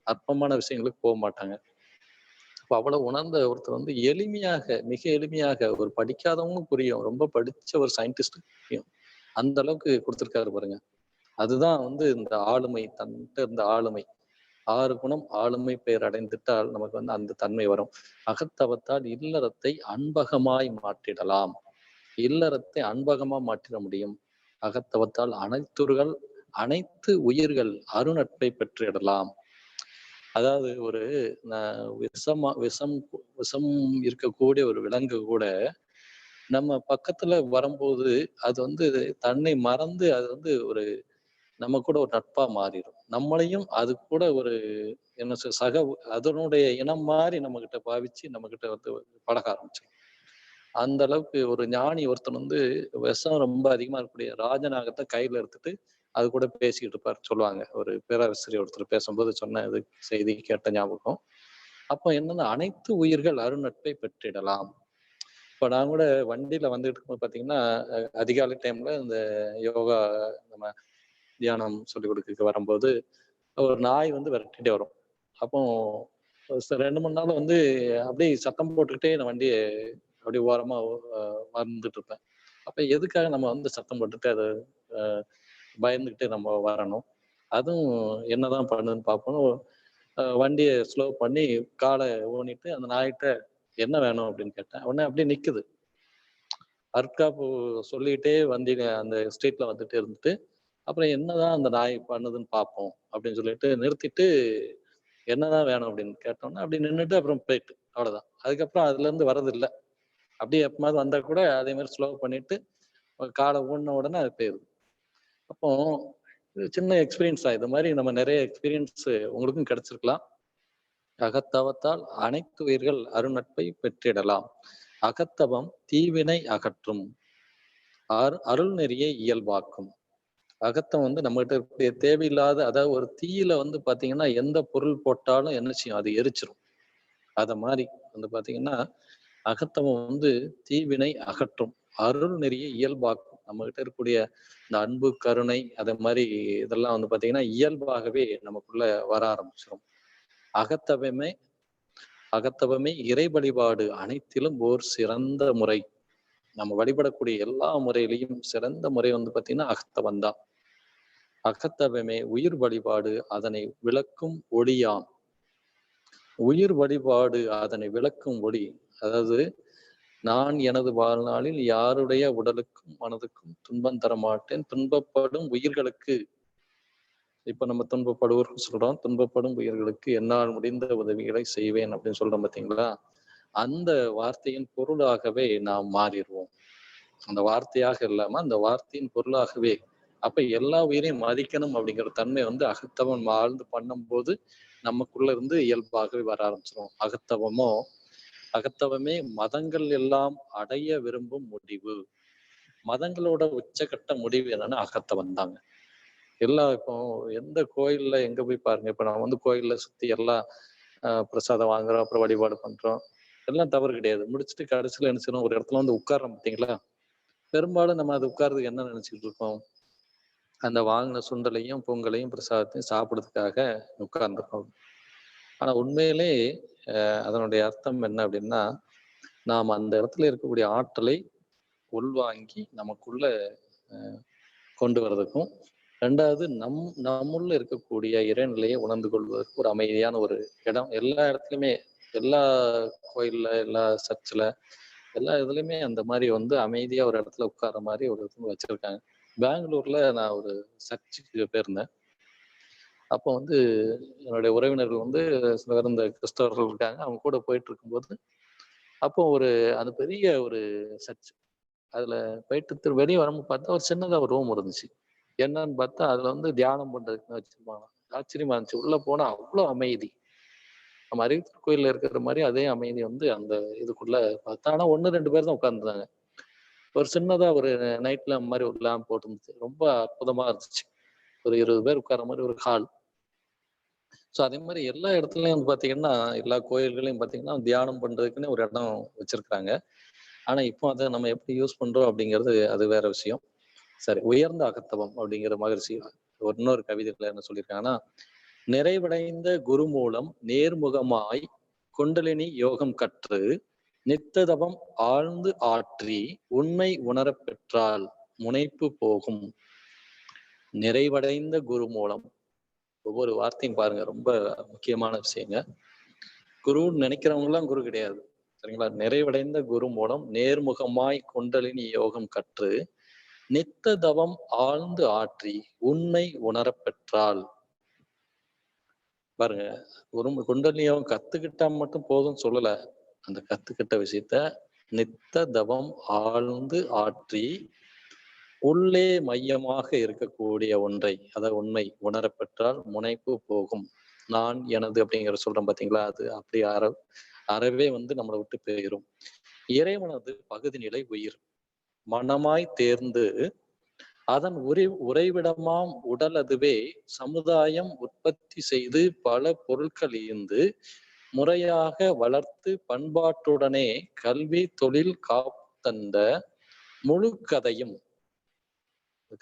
அற்பமான விஷயங்களுக்கு போக மாட்டாங்க. அப்ப அவ்வளவு உணர்ந்த ஒருத்தர் எளிமையாக, மிக எளிமையாக ஒரு படிக்காதவங்களும் புரியும், ரொம்ப படிச்ச ஒரு சயின்டிஸ்ட் புரியும், அந்த அளவுக்கு கொடுத்திருக்காரு பாருங்க. அதுதான் இந்த ஆளுமை, தன்கிட்ட இருந்த ஆளுமை. 6 குணம் ஆளுமை பெயர் அடைந்துட்டால் நமக்கு அந்த தன்மை வரும். அகத்தவத்தால் இல்லறத்தை அன்பகமாய் மாற்றிடலாம். இல்லறத்தை அன்பகமா மாற்றிட முடியும். அகத்தவத்தால் அனைத்து உயிர்கள் அருநட்பை பெற்றிடலாம். அதாவது ஒரு விஷம் விஷம் இருக்கக்கூடிய ஒரு விலங்கு கூட நம்ம பக்கத்துல வரும்போது அது தன்னை மறந்து அது ஒரு நம்ம கூட ஒரு நட்பா மாறிடும். நம்மளையும் அது கூட ஒரு என்ன சக அதனுடைய இனம் மாதிரி நம்ம கிட்ட பாவிச்சு நம்ம கிட்ட பழக ஆரம்பிச்சிடும். அந்த அளவுக்கு ஒரு ஞானி ஒருத்தன் விஷம் ரொம்ப அதிகமா இருக்கக்கூடிய ராஜநாகத்தை கையில எடுத்துட்டு அது கூட பேசிக்கிட்டு இருப்பார் சொல்லுவாங்க. ஒரு பேராசிரியர் ஒருத்தர் பேசும்போது சொன்ன இது செய்தி கேட்ட ஞாபகம். அப்போ என்னன்னா அனைத்து உயிர்கள் அருநட்பை பெற்றிடலாம். இப்ப நான் கூட வண்டியில வந்துட்டு இருக்கும்போது பாத்தீங்கன்னா அதிகாலை டைம்ல இந்த யோகா நம்ம தியானம் சொல்லிக் கொடுக்க வரும்போது ஒரு நாய் விரட்டிட்டே வரும். அப்போ 2 3 நாள் அப்படியே சத்தம் போட்டுக்கிட்டே நான் வண்டியை அப்படி ஓரமா வந்துட்டு இருப்பேன். அப்ப எதுக்காக நம்ம வந்து சத்தம் போட்டுட்டு அதை பயந்துக்கிட்டு நம்ம வரணும்? அதுவும் என்னதான் பண்ணுதுன்னு பார்ப்போம். வண்டியை ஸ்லோ பண்ணி காலை ஊனிட்டு அந்த நாய்கிட்ட என்ன வேணும் அப்படின்னு கேட்டேன். உடனே அப்படியே நிக்குது. அர்க்காப்பு சொல்லிட்டே வண்டியில அந்த ஸ்ட்ரீட்ல வந்துட்டு இருந்துட்டு, அப்புறம் என்னதான் அந்த நாய் பண்ணுதுன்னு பார்ப்போம் அப்படின்னு சொல்லிட்டு நிறுத்திட்டு, என்னதான் வேணும் அப்படின்னு கேட்டோம்னா, அப்படி நின்னுட்டு அப்புறம் போயிட்டு அவ்வளவுதான். அதுக்கப்புறம் அதுல இருந்து வர்றது இல்ல. அப்படியே எப்பமாவது வந்தா கூட அதே மாதிரி ஸ்லோ பண்ணிட்டு காலை ஊன்ன உடனே அது போயிருது. அப்போ இது சின்ன எக்ஸ்பீரியன்ஸ் தான். இது மாதிரி நம்ம நிறைய எக்ஸ்பீரியன்ஸ் உங்களுக்கும் கிடைச்சிருக்கலாம். அகத்தவத்தால் அனைத்து உயிர்கள் அருநட்பை பெற்றிடலாம். அகத்தவம் தீவினை அகற்றும். அருள் நெறியை இயல்பாக்கும். அகத்தம் வந்து நம்மகிட்ட இருக்கக்கூடிய தேவையில்லாத, அதாவது ஒரு தீயில வந்து பாத்தீங்கன்னா எந்த பொருள் போட்டாலும் என்ன செய்யும், அது எரிச்சிரும். அத மாதிரி வந்து பாத்தீங்கன்னா அகத்தவம் வந்து தீவினை அகற்றும். அருள் நெறியை இயல்பாக்கும். நம்ம கிட்ட இருக்கக்கூடிய இந்த அன்பு, கருணை, அத மாதிரி இதெல்லாம் வந்து பாத்தீங்கன்னா இயல்பாகவே நமக்குள்ள வர ஆரம்பிச்சிடும். அகத்தவமே அகத்தவமே இறை வழிபாடு அனைத்திலும் ஓர் சிறந்த முறை. நம்ம வழிபடக்கூடிய எல்லா முறையிலையும் சிறந்த முறை வந்து பாத்தீங்கன்னா அகத்தவம் தான். அகத்தவமே உயிர் வழிபாடு அதனை விளக்கும் ஒளியாம். உயிர் வழிபாடு அதனை விளக்கும் ஒளி. அதாவது நான் எனது வாழ்நாளில் யாருடைய உடலுக்கும் மனதுக்கும் துன்பம் தர மாட்டேன். துன்பப்படும் உயிர்களுக்கு, இப்ப நம்ம துன்பப்படுவோர்னு சொல்றோம், துன்பப்படும் உயிர்களுக்கு என்னால் முடிந்த உதவிகளை செய்வேன் அப்படின்னு சொல்றோம் பார்த்தீங்களா? அந்த வார்த்தையின் பொருளாகவே நாம் மாறிடுவோம். அந்த வார்த்தையாக இல்லாம அந்த வார்த்தையின் பொருளாகவே. அப்ப எல்லா உயிரையும் மதிக்கணும் அப்படிங்கிற தன்மை வந்து அகத்தவம் ஆழ்ந்து பண்ணும்போது நமக்குள்ள இருந்து இயல்பாகவே வர ஆரம்பிச்சிடும். அகத்தவமே மதங்கள் எல்லாம் அடைய விரும்பும் முடிவு. மதங்களோட உச்சகட்ட முடிவு என்னன்னா அகத்தவம் தாங்க. இப்போ எந்த கோயில்ல எங்க போய் பாருங்க, இப்ப நம்ம வந்து கோயில்ல சுத்தி எல்லாம் பிரசாதம் வாங்குறோம், அப்புறம் வழிபாடு பண்றோம், எல்லாம் தவறு கிடையாது. முடிச்சுட்டு கடைசியில என்ன செய்யணும், ஒரு இடத்துல வந்து உட்கார்றோம் பார்த்தீங்களா? பெரும்பாலும் நம்ம அது உட்கார்றதுக்கு என்ன நினைச்சுக்கிட்டு இருக்கோம், அந்த வாங்கின சுண்டலையும் பொங்கலையும் பிரசாதத்தையும் சாப்பிடுறதுக்காக உட்கார்ந்துருக்கோம். ஆனா உண்மையிலே அதனுடைய அர்த்தம் என்ன அப்படின்னா, நாம் அந்த இடத்துல இருக்கக்கூடிய ஆற்றலை உள்வாங்கி நமக்குள்ள கொண்டு வர்றதுக்கும், ரெண்டாவது நம்முள்ள இருக்கக்கூடிய இறைநிலையை உணர்ந்து கொள்வதற்கு ஒரு அமைதியான ஒரு இடம். எல்லா இடத்துலையுமே, எல்லா கோயில்ல, எல்லா சர்ச்சில், எல்லா இதுலையுமே அந்த மாதிரி வந்து அமைதியா ஒரு இடத்துல உட்கார்ற மாதிரி ஒரு இது வச்சிருக்காங்க. பெங்களூர்ல நான் ஒரு சர்ச்சுக்கு போயிருந்தேன். அப்போ வந்து என்னுடைய உறவினர்கள் வந்து சில பேர் இந்த கிறிஸ்தவர்கள் இருக்காங்க. அவங்க கூட போயிட்டு இருக்கும்போது, அப்போ அது பெரிய ஒரு சர்ச். அதுல போயிட்டு வெளியே வரும்போது பார்த்தா ஒரு சின்னதா ஒரு ரூம் இருந்துச்சு. என்னன்னு பார்த்தா அதுல வந்து தியானம் பண்றதுக்குன்னு வச்சிருப்பாங்க. ஆச்சரியமா இருந்துச்சு. உள்ள போனா அவ்வளோ அமைதி. நம்ம அறிவித்தல் கோயில்ல இருக்கிற மாதிரி அதே அமைதி வந்து அந்த இதுக்குள்ள பார்த்தா. ஆனா 1, 2 பேர் தான் உட்கார்ந்துருந்தாங்க. ஒரு சின்னதா ஒரு நைட் லேம்ப் மாதிரி ஒரு லேம்ப் போட்டுருந்துச்சு. ரொம்ப அற்புதமா இருந்துச்சு. ஒரு 20 பேர் உட்கார்ற மாதிரி ஒரு ஹால். ஸோ அதே மாதிரி எல்லா இடத்துலயும் வந்து பாத்தீங்கன்னா, எல்லா கோயில்களையும் பாத்தீங்கன்னா தியானம் பண்றதுக்குன்னு ஒரு இடம் வச்சிருக்காங்க. ஆனா இப்போ அதை நம்ம எப்படி யூஸ் பண்றோம் அப்படிங்கிறது அது வேற விஷயம். சரி, உயர்ந்த அகத்தவம் அப்படிங்கிற மகிழ்ச்சி இன்னொரு கவிதைகளை என்ன சொல்லியிருக்காங்கன்னா, நிறைவடைந்த குரு மூலம் நேர்முகமாய் குண்டலினி யோகம் கற்று நித்ததவம் ஆழ்ந்து ஆற்றி உண்மை உணரப் பெற்றால் முனைப்பு போகும். நிறைவடைந்த குரு மூலம், ஒவ்வொரு வார்த்தையும் பாருங்க, ரொம்ப முக்கியமான விஷயங்க. குருன்னு நினைக்கிறவங்க எல்லாம் குரு கிடையாது, சரிங்களா? நிறைவடைந்த குரு மூலம் நேர்முகமாய் குண்டலினி யோகம் கற்று நித்த தவம் ஆழ்ந்து ஆற்றி உண்மை உணரப் பெற்றால், பாருங்க, ஒரு குண்டலினியும் கத்துக்கிட்டா மட்டும் போதும் சொல்லல. அந்த கத்துக்கிட்ட விஷயத்த நித்த தவம் ஆழ்ந்து ஆற்றி உள்ளே மையமாக இருக்கக்கூடிய ஒன்றை, அத உண்மை உணரப்பெற்றால் முனைப்பு போகும். நான் எனது அப்படிங்கிற சொல்றோம் பாத்தீங்களா, அது அப்படி அறவே வந்து நம்மளை விட்டு போயிரும். இறைவனது பகுதி நிலை உயிர் மனமாய் தேர்ந்து அதன் உறைவிடமாம் உடல் அதுவே சமுதாயம் உற்பத்தி செய்து பல பொருட்கள் ஈந்து முறையாக வளர்த்து பண்பாட்டுடனே கல்வி தொழில் காத்தந்த முழு கதையும்.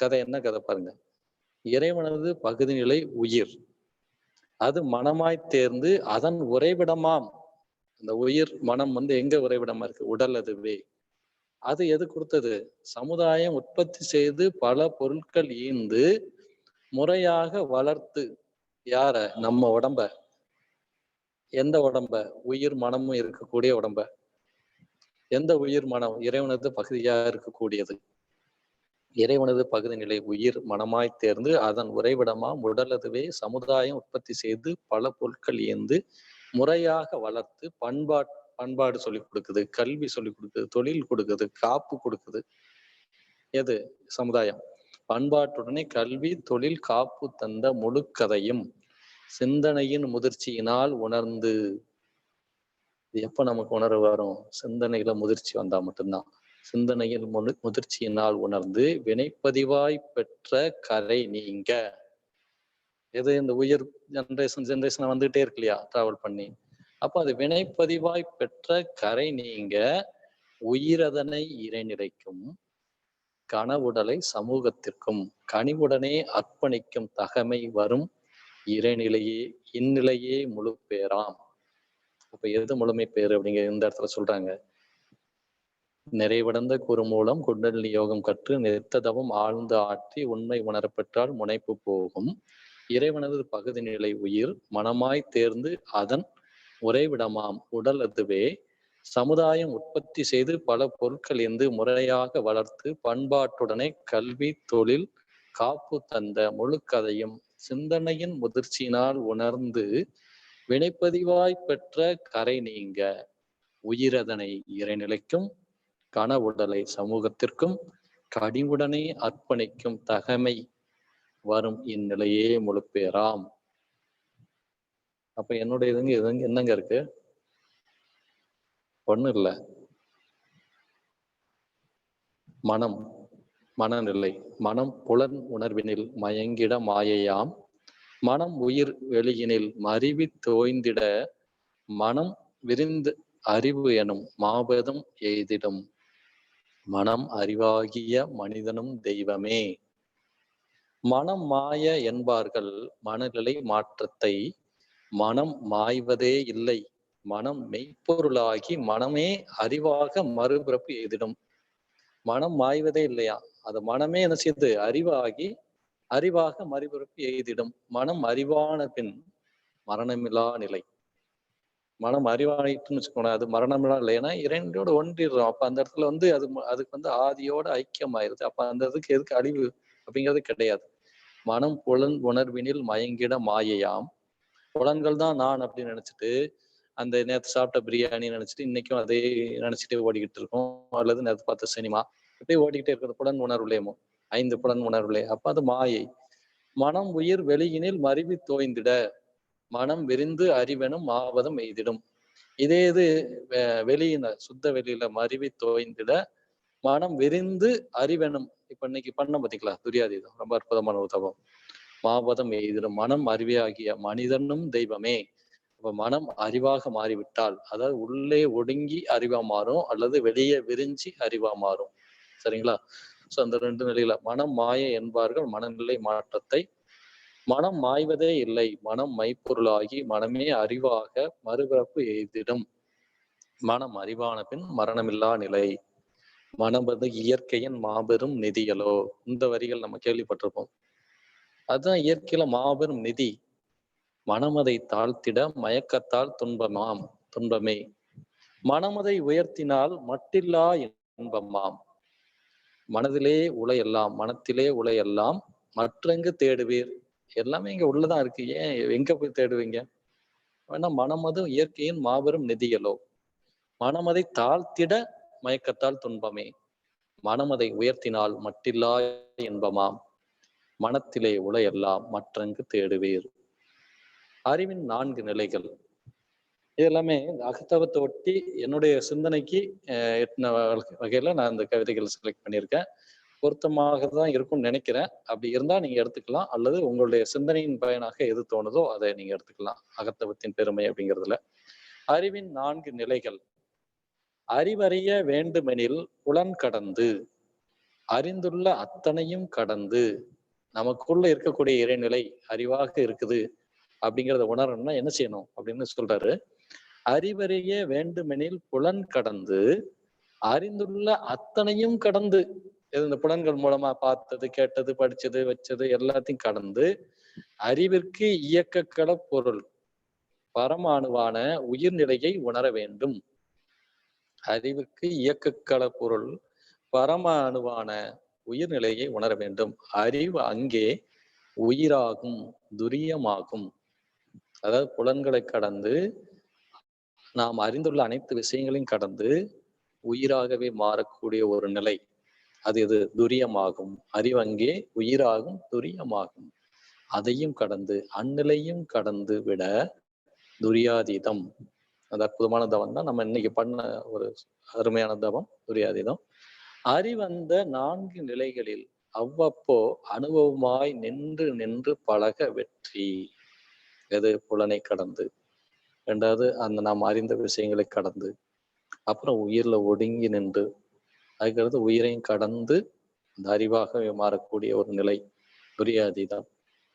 கதை என்ன கதை பாருங்க. இறைவனது பகுதி நிலை உயிர், அது மனமாய் தேர்ந்து அதன் உறைவிடமாம் அந்த உயிர் மனம் எங்க உறைவிடமா இருக்கு? உடல் அதுவே. அது எது கொடுத்தது? சமுதாயம் உற்பத்தி செய்து பல பொருட்கள் ஈந்து முறையாக வளர்த்து. யார? நம்ம உடம்ப. எந்த உடம்ப? உயிர் மனமும் இருக்கக்கூடிய உடம்ப. எந்த உயிர் மனம்? இறைவனது பகுதியா இருக்கக்கூடியது. இறைவனது பகுதி நிலை உயிர் மனமாய் தேர்ந்து அதன் உறைவிடமாம் உடலதுவே சமுதாயம் உற்பத்தி செய்து பல பொருட்கள் ஈந்து முறையாக வளர்த்து பண்பாடு சொல்லிக் கொடுக்குது, கல்வி சொல்லிக் கொடுக்குது, தொழில் கொடுக்குது, காப்பு கொடுக்குது. எது? சமுதாயம். பண்பாட்டுடனே கல்வி தொழில் காப்பு தந்த முழு கதையும் சிந்தனையின் முதிர்ச்சியினால் உணர்ந்து. எப்ப நமக்கு உணர்வு வரும்? சிந்தனையில முதிர்ச்சி வந்தா மட்டும்தான். சிந்தனையில் முதிர்ச்சியினால் உணர்ந்து வினைப்பதிவாய் பெற்ற கரை நீங்க. எது? இந்த உயிர் ஜெனரேஷன் வந்துகிட்டே இருக்கு இல்லையா, டிராவல் பண்ணி. அப்ப அது வினைப்பதிவாய் பெற்ற கரை நீங்க உயிரதனை இறைநிலைக்கும் கனவுடலை சமூகத்திற்கும் கனிவுடனே அர்ப்பணிக்கும் தகமை வரும் இறைநிலையே இந்நிலையே முழு பேராம். அப்ப எது முழுமை பேரு அப்படிங்கிற இந்த இடத்துல சொல்றாங்க. நிறைவடைந்த குறு மூலம் குண்டலினி யோகம் கற்று நிறுத்ததவும் ஆழ்ந்து ஆற்றி உண்மை உணரப்பெற்றால் முனைப்பு போகும் இறைவனது பகுதி நிலை உயிர் மனமாய் தேர்ந்து அதன் உறைவிடமாம் உடல் அதுவே சமுதாயம் உற்பத்தி செய்து பல பொருட்கள் இருந்து முறையாக வளர்த்து பண்பாட்டுடனே கல்வி தொழில் காப்பு தந்த முழு கதையும் சிந்தனையின் முதிர்ச்சியினால் உணர்ந்து வினைப்பதிவாய் பெற்ற கரை நீங்க உயிரதனை இறைநிலைக்கும் கனவுடலை சமூகத்திற்கும் கனிவுடனே அர்ப்பணிக்கும் தகமை வரும் இந்நிலையே முழு பேராம். அப்ப என்னுடைய இதுங்க என்னங்க இருக்கு? ஒண்ணும் இல்லை. மனம், மனநிலை. மனம் புலன் உணர்வினில் மயங்கிட மாயையாம் மனம் உயிர் வெளியினில் மறிவி தோய்ந்திட மனம் விரிந்து அறிவு எனும் மாபெரும் எய்திடும் மனம் அறிவாகிய மனிதனும் தெய்வமே. மனம் மாய என்பார்கள் மனநிலை மாற்றத்தை. மனம் மாய்வதே இல்லை. மனம் மெய்ப்பொருளாகி மனமே அறிவாக மறுபிறப்பு எய்திடும். மனம் மாய்வதே இல்லையா, அது மனமே என்ன செய்யுது? அறிவாக மறுபிறப்பு எய்திடும். மனம் அறிவான பின் மரணமில்லா நிலை. மனம் அறிவாயிட்டுன்னு வச்சுக்கோங்க, அது மரணமில்லா இல்லை. ஏன்னா இரண்டோட ஒன்றிடுறோம். அப்ப அந்த இடத்துல அதுக்கு ஆதியோட ஐக்கியமாயிருது. அப்ப அந்த இதுக்கு எதுக்கு அழிவு அப்படிங்கிறது கிடையாது. மனம் புலன் உணர்வினில் மயங்கிட மாயையாம். புலன்கள் தான் நான் அப்படின்னு நினைச்சிட்டு அந்த நேற்று சாப்பிட்ட பிரியாணி நினைச்சிட்டு இன்னைக்கும் அதே நினைச்சிட்டே ஓடிக்கிட்டு இருக்கோம். அல்லது நேற்று பார்த்த சினிமா இப்படியே ஓடிக்கிட்டே இருக்கிறது புலன் உணர்வுலேயுமோ 5 புலன் உணர்வுலே. அப்ப அது மாயை. மனம் உயிர் வெளியினில் மருவி தோய்ந்திட மனம் விரிந்து அறிவெனும் ஆவதும் எய்திடும். இதே இது வெளியின சுத்த வெளியில மருவி தோய்ந்திட மனம் விரிந்து அறிவெனும். இப்ப இன்னைக்கு பண்ண பாத்தீங்களா துரியாதீதம், ரொம்ப அற்புதமான உதவம். மாபதம் எய்திடும் மனம் அறிவியாகிய மனிதனும் தெய்வமே. இப்ப மனம் அறிவாக மாறிவிட்டால், அதாவது உள்ளே ஒடுங்கி அறிவா மாறும் அல்லது வெளியே விரிஞ்சி அறிவா மாறும். சரிங்களா? சோ அந்த 2 நிலையில மனம் மாய என்பார்கள் மனநிலை மாற்றத்தை. மனம் மாய்வதே இல்லை. மனம் மைப்பொருளாகி மனமே அறிவாக மறுபிறப்பு எய்திடும். மனம் அறிவான பின் மரணமில்லா நிலை. மனமது இயற்கையின் மாபெரும் நிதிகளோ. இந்த வரிகள் நம்ம கேள்விப்பட்டிருப்போம். அதுதான் இயற்கையில மாபெரும் நிதி. மனமதை தாழ்த்திட மயக்கத்தால் துன்பமே. மனமதை உயர்த்தினால் மட்டில்லா இன்பமாம். மனதிலே உலையெல்லாம் மனத்திலே உலையெல்லாம் மற்றெங்கு தேடுவீர். எல்லாமே இங்க உள்ளதான் இருக்கு. ஏன் எங்க போய் தேடுவீங்க? வேணா மனமது இயற்கையின் மாபெரும் நிதிகளோ. மனமதை தாழ்த்திட மயக்கத்தால் துன்பமே. மனமதை உயர்த்தினால் மட்டில்லா இன்பமாம். மனத்திலே உலையெல்லாம் மற்றெங்கு தேடுவீர். அறிவின் 4 நிலைகள். இது எல்லாமே அகத்தவத்தை ஒட்டி என்னுடைய சிந்தனைக்கு எட்டின வகையில நான் இந்த கவிதைகள் செலக்ட் பண்ணியிருக்கேன். பொருத்தமாக தான் இருக்கும்னு நினைக்கிறேன். அப்படி இருந்தா நீங்க எடுத்துக்கலாம், அல்லது உங்களுடைய சிந்தனையின் பயனாக எது தோணுதோ அதை நீங்க எடுத்துக்கலாம். அகத்தவத்தின் பெருமை அப்படிங்கிறதுல அறிவின் 4 நிலைகள். அறிவறிய வேண்டுமெனில் புலன் கடந்து அறிந்துள்ள அத்தனையும் கடந்து நமக்குள்ள இருக்கக்கூடிய இறைநிலை அறிவாக இருக்குது அப்படிங்கிறத உணரணும்னா என்ன செய்யணும் அப்படின்னு சொல்றாரு. அறிவறிய வேண்டுமெனில் புலன் கடந்து அறிந்துள்ள அத்தனையும் கடந்து, இந்த புலன்கள் மூலமா பார்த்தது, கேட்டது, படிச்சது, வச்சது எல்லாத்தையும் கடந்து அறிவிற்கு இயக்கக்கள பொருள் பரமாணுவான உயிர்நிலையை உணர வேண்டும். அறிவுக்கு இயக்கக்கள பொருள் பரம அணுவான உயிர்நிலையை உணர வேண்டும். அறிவு அங்கே உயிராகும், துரியமாகும். அதாவது புலன்களை கடந்து நாம் அறிந்துள்ள அனைத்து விஷயங்களையும் கடந்து உயிராகவே மாறக்கூடிய ஒரு நிலை, அது இது துரியமாகும். அறிவு அங்கே உயிராகும், துரியமாகும். அதையும் கடந்து அந்நிலையும் கடந்து விட துரியாதீதம். அது அற்புதமான தவம் தான் நம்ம இன்னைக்கு பண்ண ஒரு அருமையான தவம், துரியாதீதம். அறிவந்த 4 நிலைகளில் அவ்வப்போ அனுபவமாய் நின்று நின்று பழக வெற்றி. எது? புலனை கடந்து, ரெண்டாவது அந்த நாம் அறிந்த விஷயங்களை கடந்து, அப்புறம் உயிர்ல ஒடுங்கி நின்று, அதுக்கடுத்து உயிரையும் கடந்து இந்த அறிவாக மாறக்கூடிய ஒரு நிலை துரியாதீதம்.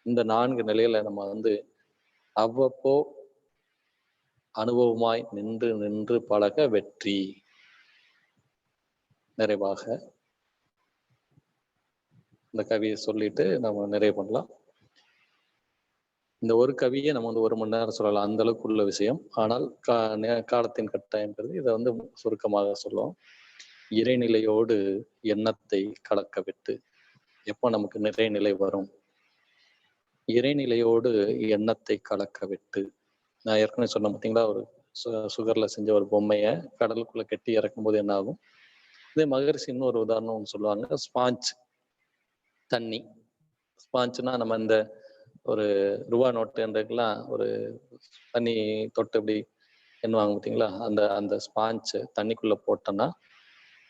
இந்த 4 நிலையில நம்ம அவ்வப்போ அனுபவமாய் நின்று நின்று பழக வெற்றி. நிறைவாக இந்த கவியை சொல்லிட்டு நம்ம நிறைவு பண்ணலாம். இந்த ஒரு கவியை நம்ம 1 மணி நேரம் சொல்லலாம், அந்த அளவுக்கு உள்ள விஷயம். ஆனால் காலத்தின் கட்டாயம் கருதி இதை சுருக்கமாக சொல்லுவோம். இறைநிலையோடு எண்ணத்தை கலக்க விட்டு. எப்போ நமக்கு நிறைநிலை வரும்? இறைநிலையோடு எண்ணத்தை கலக்க விட்டு. நான் ஏற்கனவே சொன்னேன் பார்த்தீங்களா, ஒரு சுகர்ல செஞ்ச ஒரு பொம்மையை கடலுக்குள்ள கெட்டி இறக்கும் போது என்ன ஆகும்? இதே மகரிஷி இன்னொரு உதாரணம் சொல்லுவாங்க. ஸ்பாஞ்ச், தண்ணி. ஸ்பாஞ்சுனா நம்ம இந்த ஒரு ரூபா நோட்டு என்றதுக்கெல்லாம் ஒரு தண்ணி தொட்டு இப்படி எண்ணுவாங்க பார்த்தீங்களா, அந்த அந்த ஸ்பாஞ்சு தண்ணிக்குள்ள போட்டோன்னா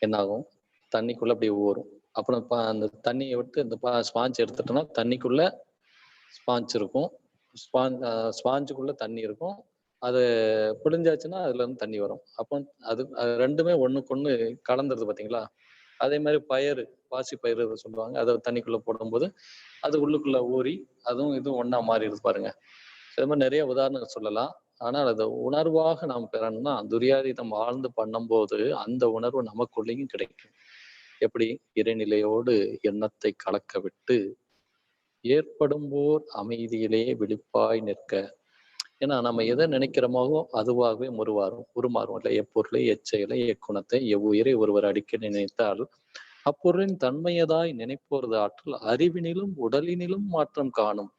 என்ன ஆகும்? தண்ணிக்குள்ள அப்படி ஊறும். அப்புறம் அந்த தண்ணியை விட்டு இந்த ஸ்பாஞ்ச் எடுத்துட்டோம்னா தண்ணிக்குள்ள ஸ்பாஞ்ச் இருக்கும், ஸ்பாஞ்சுக்குள்ள தண்ணி இருக்கும். அது பிழிஞ்சாச்சுன்னா அதுல இருந்து தண்ணி வரும். அப்போ அது ரெண்டுமே ஒண்ணுக்கு ஒண்ணு கலந்துருது பார்த்தீங்களா. அதே மாதிரி பயிறு, பாசி பயிறு சொல்லுவாங்க, அதை தண்ணிக்குள்ள போடும்போது அது உள்ளுக்குள்ள ஊறி அதுவும் இதுவும் ஒண்ணா மாறிடுது பாருங்க. இது மாதிரி நிறைய உதாரணங்கள் சொல்லலாம். ஆனால் அதை உணர்வாக நாம் பெறணும்னா துரியாதீதம் ஆழ்ந்து பண்ணும்போது அந்த உணர்வு நமக்குள்ளேயும் கிடைக்கும். எப்படி? இறைநிலையோடு எண்ணத்தை கலக்க விட்டு ஏற்படும் போர் அமைதியிலே விழிப்பாய் நிற்க. ஏன்னா நம்ம எதை நினைக்கிறோமோ அதுவாகவே உருமாறும் இல்லை. எப்பொருளை, எச்செயலை, எக்குணத்தை, எவ்வுயிரை ஒருவர் அடிக்க நினைத்தால் அப்பொருளின் தன்மையதாய் நினைப்போரது ஆற்றல் அறிவினிலும் உடலினிலும் மாற்றம் காணும்.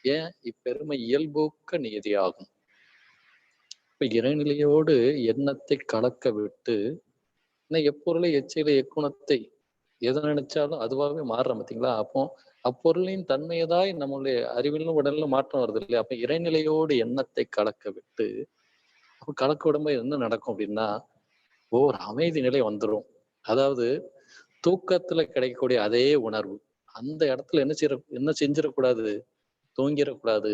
ஏன்? இப்பெருமை இயல்போக்க நீதியாகும். இப்ப இறைநிலையோடு எண்ணத்தை கலக்க விட்டு எப்பொருளை, எச்செயலை, எக்குணத்தை எதை நினைச்சாலும் அதுவாகவே மாறுறோம் பார்த்தீங்களா. அப்போ அப்பொருளின் தன்மையதாய் நம்மளுடைய அறிவிலும் உடலிலும் மாற்றம் வருது இல்லையா. அப்ப இறைநிலையோடு எண்ணத்தை கலக்க விட்டு, அப்ப கலக்க விடும்போது என்ன நடக்கும் அப்படின்னா ஒரு அமைதி நிலை வந்துடும். அதாவது தூக்கத்துல கிடைக்கக்கூடிய அதே உணர்வு அந்த இடத்துல என்ன செஞ்சிடக்கூடாது? தூங்கிடக்கூடாது.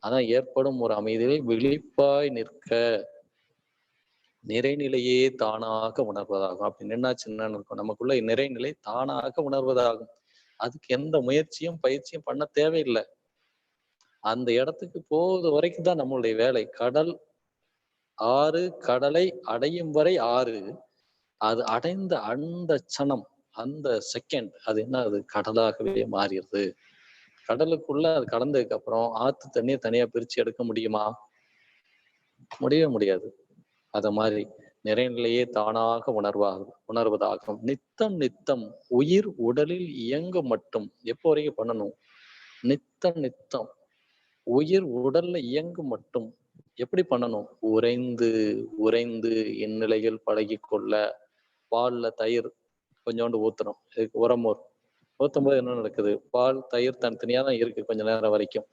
அதான் ஏற்படும் ஒரு அமைதியை விழிப்பாய் நிற்க நிறைநிலையே தானாக உணர்வதாகும். அப்படி என்னாச்சுன்னு இருக்கும், நமக்குள்ள நிறைநிலை தானாக உணர்வதாகும். அதுக்கு எந்த முயற்சியும் பயிற்சியும் பண்ண தேவையில்லை. அந்த இடத்துக்கு போவது வரைக்கும் தான் நம்மளுடைய வேலை. கடல், ஆறு, கடலை அடையும் வரை ஆறு. அது அடைந்த அந்த சனம், அந்த செகண்ட் அது என்ன, அது கடலாகவே மாறிடுது. கடலுக்குள்ள அது கடந்ததுக்கு அப்புறம் ஆத்து தண்ணியை தனியா பிரிச்சு எடுக்க முடியுமா? முடியவே முடியாது. அத மாதிரி நிறைநிலையே தானாக உணர்வதாகும். நித்தம் நித்தம் உயிர் உடலில் இயங்க மட்டும் எப்போ வரைக்கும் பண்ணணும்? நித்தம் நித்தம் உயிர் உடல்ல இயங்கும் மட்டும் எப்படி பண்ணணும்? உறைந்து உறைந்து இந்நிலையில் பழகி கொள்ள. பால்ல தயிர் கொஞ்சோண்டு ஊத்தணும், இதுக்கு உரமோர் ஊத்தும் போது என்ன நடக்குது? பால் தயிர் தனித்தனியா தான் இருக்கு கொஞ்ச நேரம் வரைக்கும்.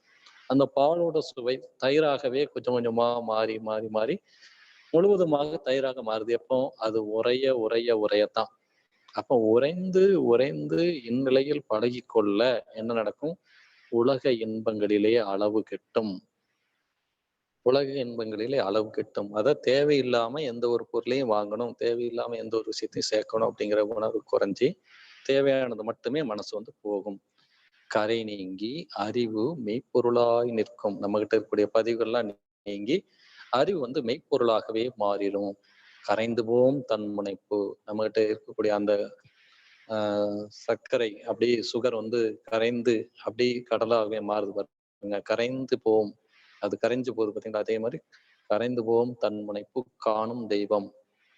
அந்த பாலோட சுவை தயிராகவே கொஞ்சம் கொஞ்சமா மாறி மாறி மாறி முழுவதுமாக தயிராக மாறுது. எப்போ? அது உறைய உறைய உறையத்தான். அப்போ உறைந்து உறைந்து இந்நிலையில் பழகி கொள்ள என்ன நடக்கும்? உலக இன்பங்களிலே அளவு கெட்டும். உலக இன்பங்களிலே அளவு கெட்டும். அதை தேவையில்லாம எந்த ஒரு பொருளையும் வாங்கணும், தேவையில்லாம எந்த ஒரு விஷயத்தையும் சேர்க்கணும் அப்படிங்கிற உணர்வு குறைஞ்சி தேவையானது மட்டுமே மனசு போகும். கரை நீங்கி அறிவு மெய்ப்பொருளாய் நிற்கும். நம்ம கிட்ட இருக்கக்கூடிய பதிவுகள்லாம் நீங்கி அறிவு வந்து மெய்ப்பொருளாகவே மாறிடும். கரைந்து போம் தன்முனைப்பு. நம்மகிட்ட இருக்கக்கூடிய அந்த சர்க்கரை அப்படியே சுகர் வந்து கரைந்து அப்படியே கடலாகவே மாறுது பாருங்க. கரைந்து போம், அது கரைஞ்சு போகுது பார்த்தீங்களா? அதே மாதிரி கரைந்து போம் தன்முனைப்பு காணும் தெய்வம்.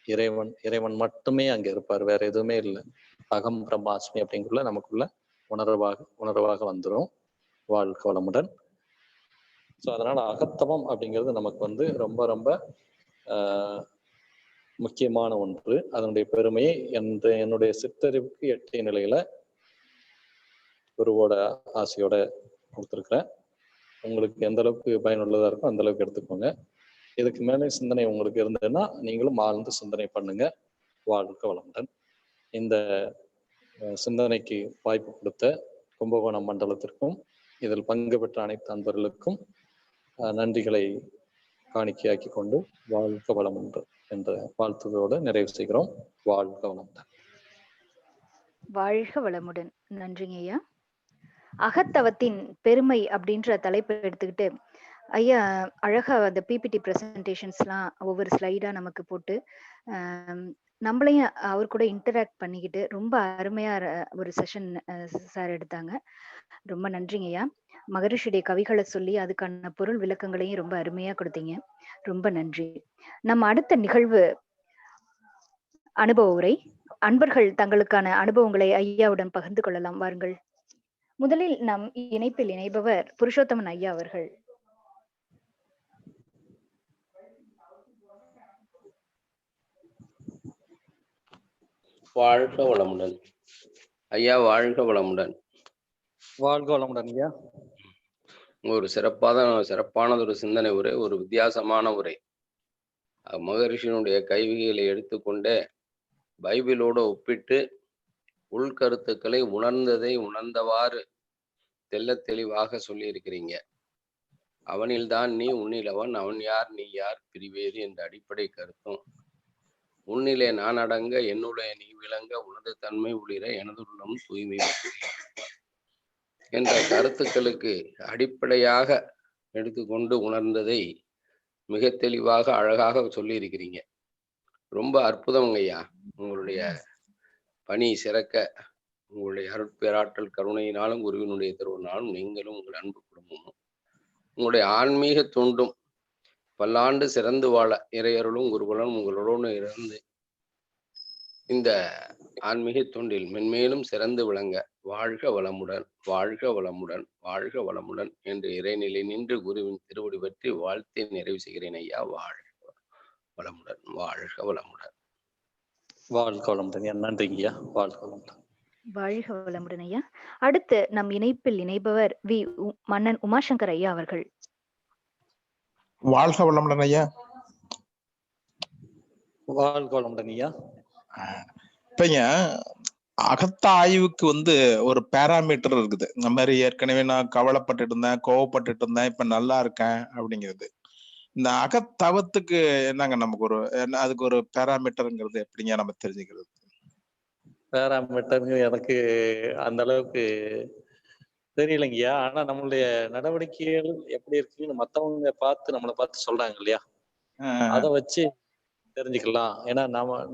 இறைவன் இறைவன் மட்டுமே அங்க இருப்பார், வேற எதுவுமே இல்லை. அகம் பிரம்மாஸ்மி அப்படிங்குள்ள நமக்குள்ள உணர்வாக வந்துடும். வாழ்க வளமுடன். ஸோ அதனால அகத்தவம் அப்படிங்கிறது நமக்கு வந்து ரொம்ப ரொம்ப முக்கியமான ஒன்று. அதனுடைய பெருமையை என்னுடைய சித்தறிவுக்கு எட்டிய நிலையில குருவோட ஆசையோட கொடுத்துருக்குறேன். உங்களுக்கு எந்த அளவுக்கு பயனுள்ளதா இருக்கோ அந்த அளவுக்கு எடுத்துக்கோங்க. இதுக்கு மேலே சிந்தனை உங்களுக்கு இருந்ததுன்னா நீங்களும் ஆழ்ந்து சிந்தனை பண்ணுங்க. வாழ்க வளமுடன். இந்த சிந்தனைக்கு வாய்ப்பு கொடுத்த கும்பகோணம் மண்டலத்திற்கும் இதில் பங்கு பெற்ற அனைத்து அன்பர்களுக்கும் நன்றிகளை காணிக்கையாக்கி கொண்டு வாழ்க வளமுடன் என்ற வாழ்த்துக்களோடு நிறைவு செய்கிறோம். வாழ்க வளமுடன். வாழ்க வளமுடன். நன்றிங்க ஐயா. அகத்தவத்தின் பெருமை அப்படின்ற தலைப்பை எடுத்துக்கிட்டு ஐயா அழகா அந்த பிபிடி ப்ரெசன்டேஷன்ஸ்லாம் ஒவ்வொரு ஸ்லைடா நமக்கு போட்டு நம்மளையும் அவர் கூட இன்டராக்ட் பண்ணிக்கிட்டு ரொம்ப அருமையா ஒரு செஷன் சார் எடுத்தாங்க. ரொம்ப நன்றிங்க ஐயா. மகரிஷியுடைய கவிகளை சொல்லி அதுக்கான பொருள் விளக்கங்களையும் ரொம்ப அருமையா கொடுத்தீங்க. ரொம்ப நன்றி. நம்ம அடுத்த நிகழ்வு அனுபவ உரை. அன்பர்கள் தங்களுக்கான அனுபவங்களை ஐயாவுடன் பகிர்ந்து கொள்ளலாம். வாருங்கள். முதலில் நம் இணைப்பில் இணைபவர் புருஷோத்தமன் ஐயா அவர்கள். வாழ்க வளமுடன் ஐயா. வாழ்க வளமுடன். வாழ்க வளமுடன் ஐயா. ஒரு சிறப்பானதொரு சிந்தனை உரை, ஒரு வித்தியாசமான உரை. மகரிஷியினுடைய கைவிகளை எடுத்துக்கொண்டே பைபிளோடு ஒப்பிட்டு உள்கருத்துக்களை உணர்ந்ததை உணர்ந்தவாறு தெல்ல தெளிவாக சொல்லி இருக்கிறீங்க. அவனில்தான் நீ, உன்னில் அவன், அவன் யார் நீ யார் பிரிவேது என்ற அடிப்படை கருத்தும், உன்னிலே நான் அடங்க என்னுடைய நீ விளங்க உனது தன்மை ஒளிர எனதுள்ளம் தூய்மை என்ற கருத்துக்களுக்கு அடிப்படையாக எடுத்துக்கொண்டு உணர்ந்ததை மிக தெளிவாக அழகாக சொல்லி இருக்கிறீங்க. ரொம்ப அற்புதம் ஐயா. உங்களுடைய பணி சிறக்க, உங்களுடைய அருட்பேராற்றல் கருணையினாலும் குருவினுடைய திருவனாலும் நீங்களும் உங்கள் அன்பு குடும்பமும் உங்களுடைய ஆன்மீக தூண்டும் பல்லாண்டு சிறந்து வாழ இறையருளும் குருகுலம் உங்களோடு இருந்து இந்த ஆன்மீக தொண்டில் மென்மேலும் சிறந்து விளங்க வாழ்க வளமுடன், வாழ்க வளமுடன், வாழ்க வளமுடன் என்று இறைநிலை நின்று குருவின் திருவடி பற்றி வாழ்த்தை நிறைவு செய்கிறேன் ஐயா. வாழ்க வளமுடன், வாழ்க வளமுடன். வாழ்க வளமுடன். நன்றிங்க ஐயா. வாழ்க வளமுடன். வாழ்க வளமுடன் ஐயா. அடுத்து நம் இணைப்பில் இணைபவர் மன்னன் உமாசங்கர் ஐயா அவர்கள். வாழ்க வளமுடன் ஐயா. வாழ்க வளமுடன் ஐயா. இப்பங்க அகத்த ஆய்வுக்கு ஒரு பேராமீட்டர் இருக்குது. இந்த மாதிரி ஏற்கனவே நான் கவலைப்பட்டு இருந்தேன், கோவப்பட்டு இருந்தேன், இப்ப நல்லா இருக்கேன் அப்படிங்கிறது. இந்த அகத்தவத்துக்கு என்னங்க நமக்கு அதுக்கு ஒரு பேராமீட்டருங்கிறது எப்படிங்க நம்ம தெரிஞ்சுக்கிறது? பேராமீட்டருங்க எனக்கு அந்த அளவுக்கு தெரியலைங்கய்யா. ஆனா நம்மளுடைய நடவடிக்கைகள் எப்படி இருக்குன்னு மத்தவங்க நம்மளை பார்த்து சொல்றாங்க இல்லையா, அதை வச்சு தெரிஞ்சுக்கலாம். ஏன்னா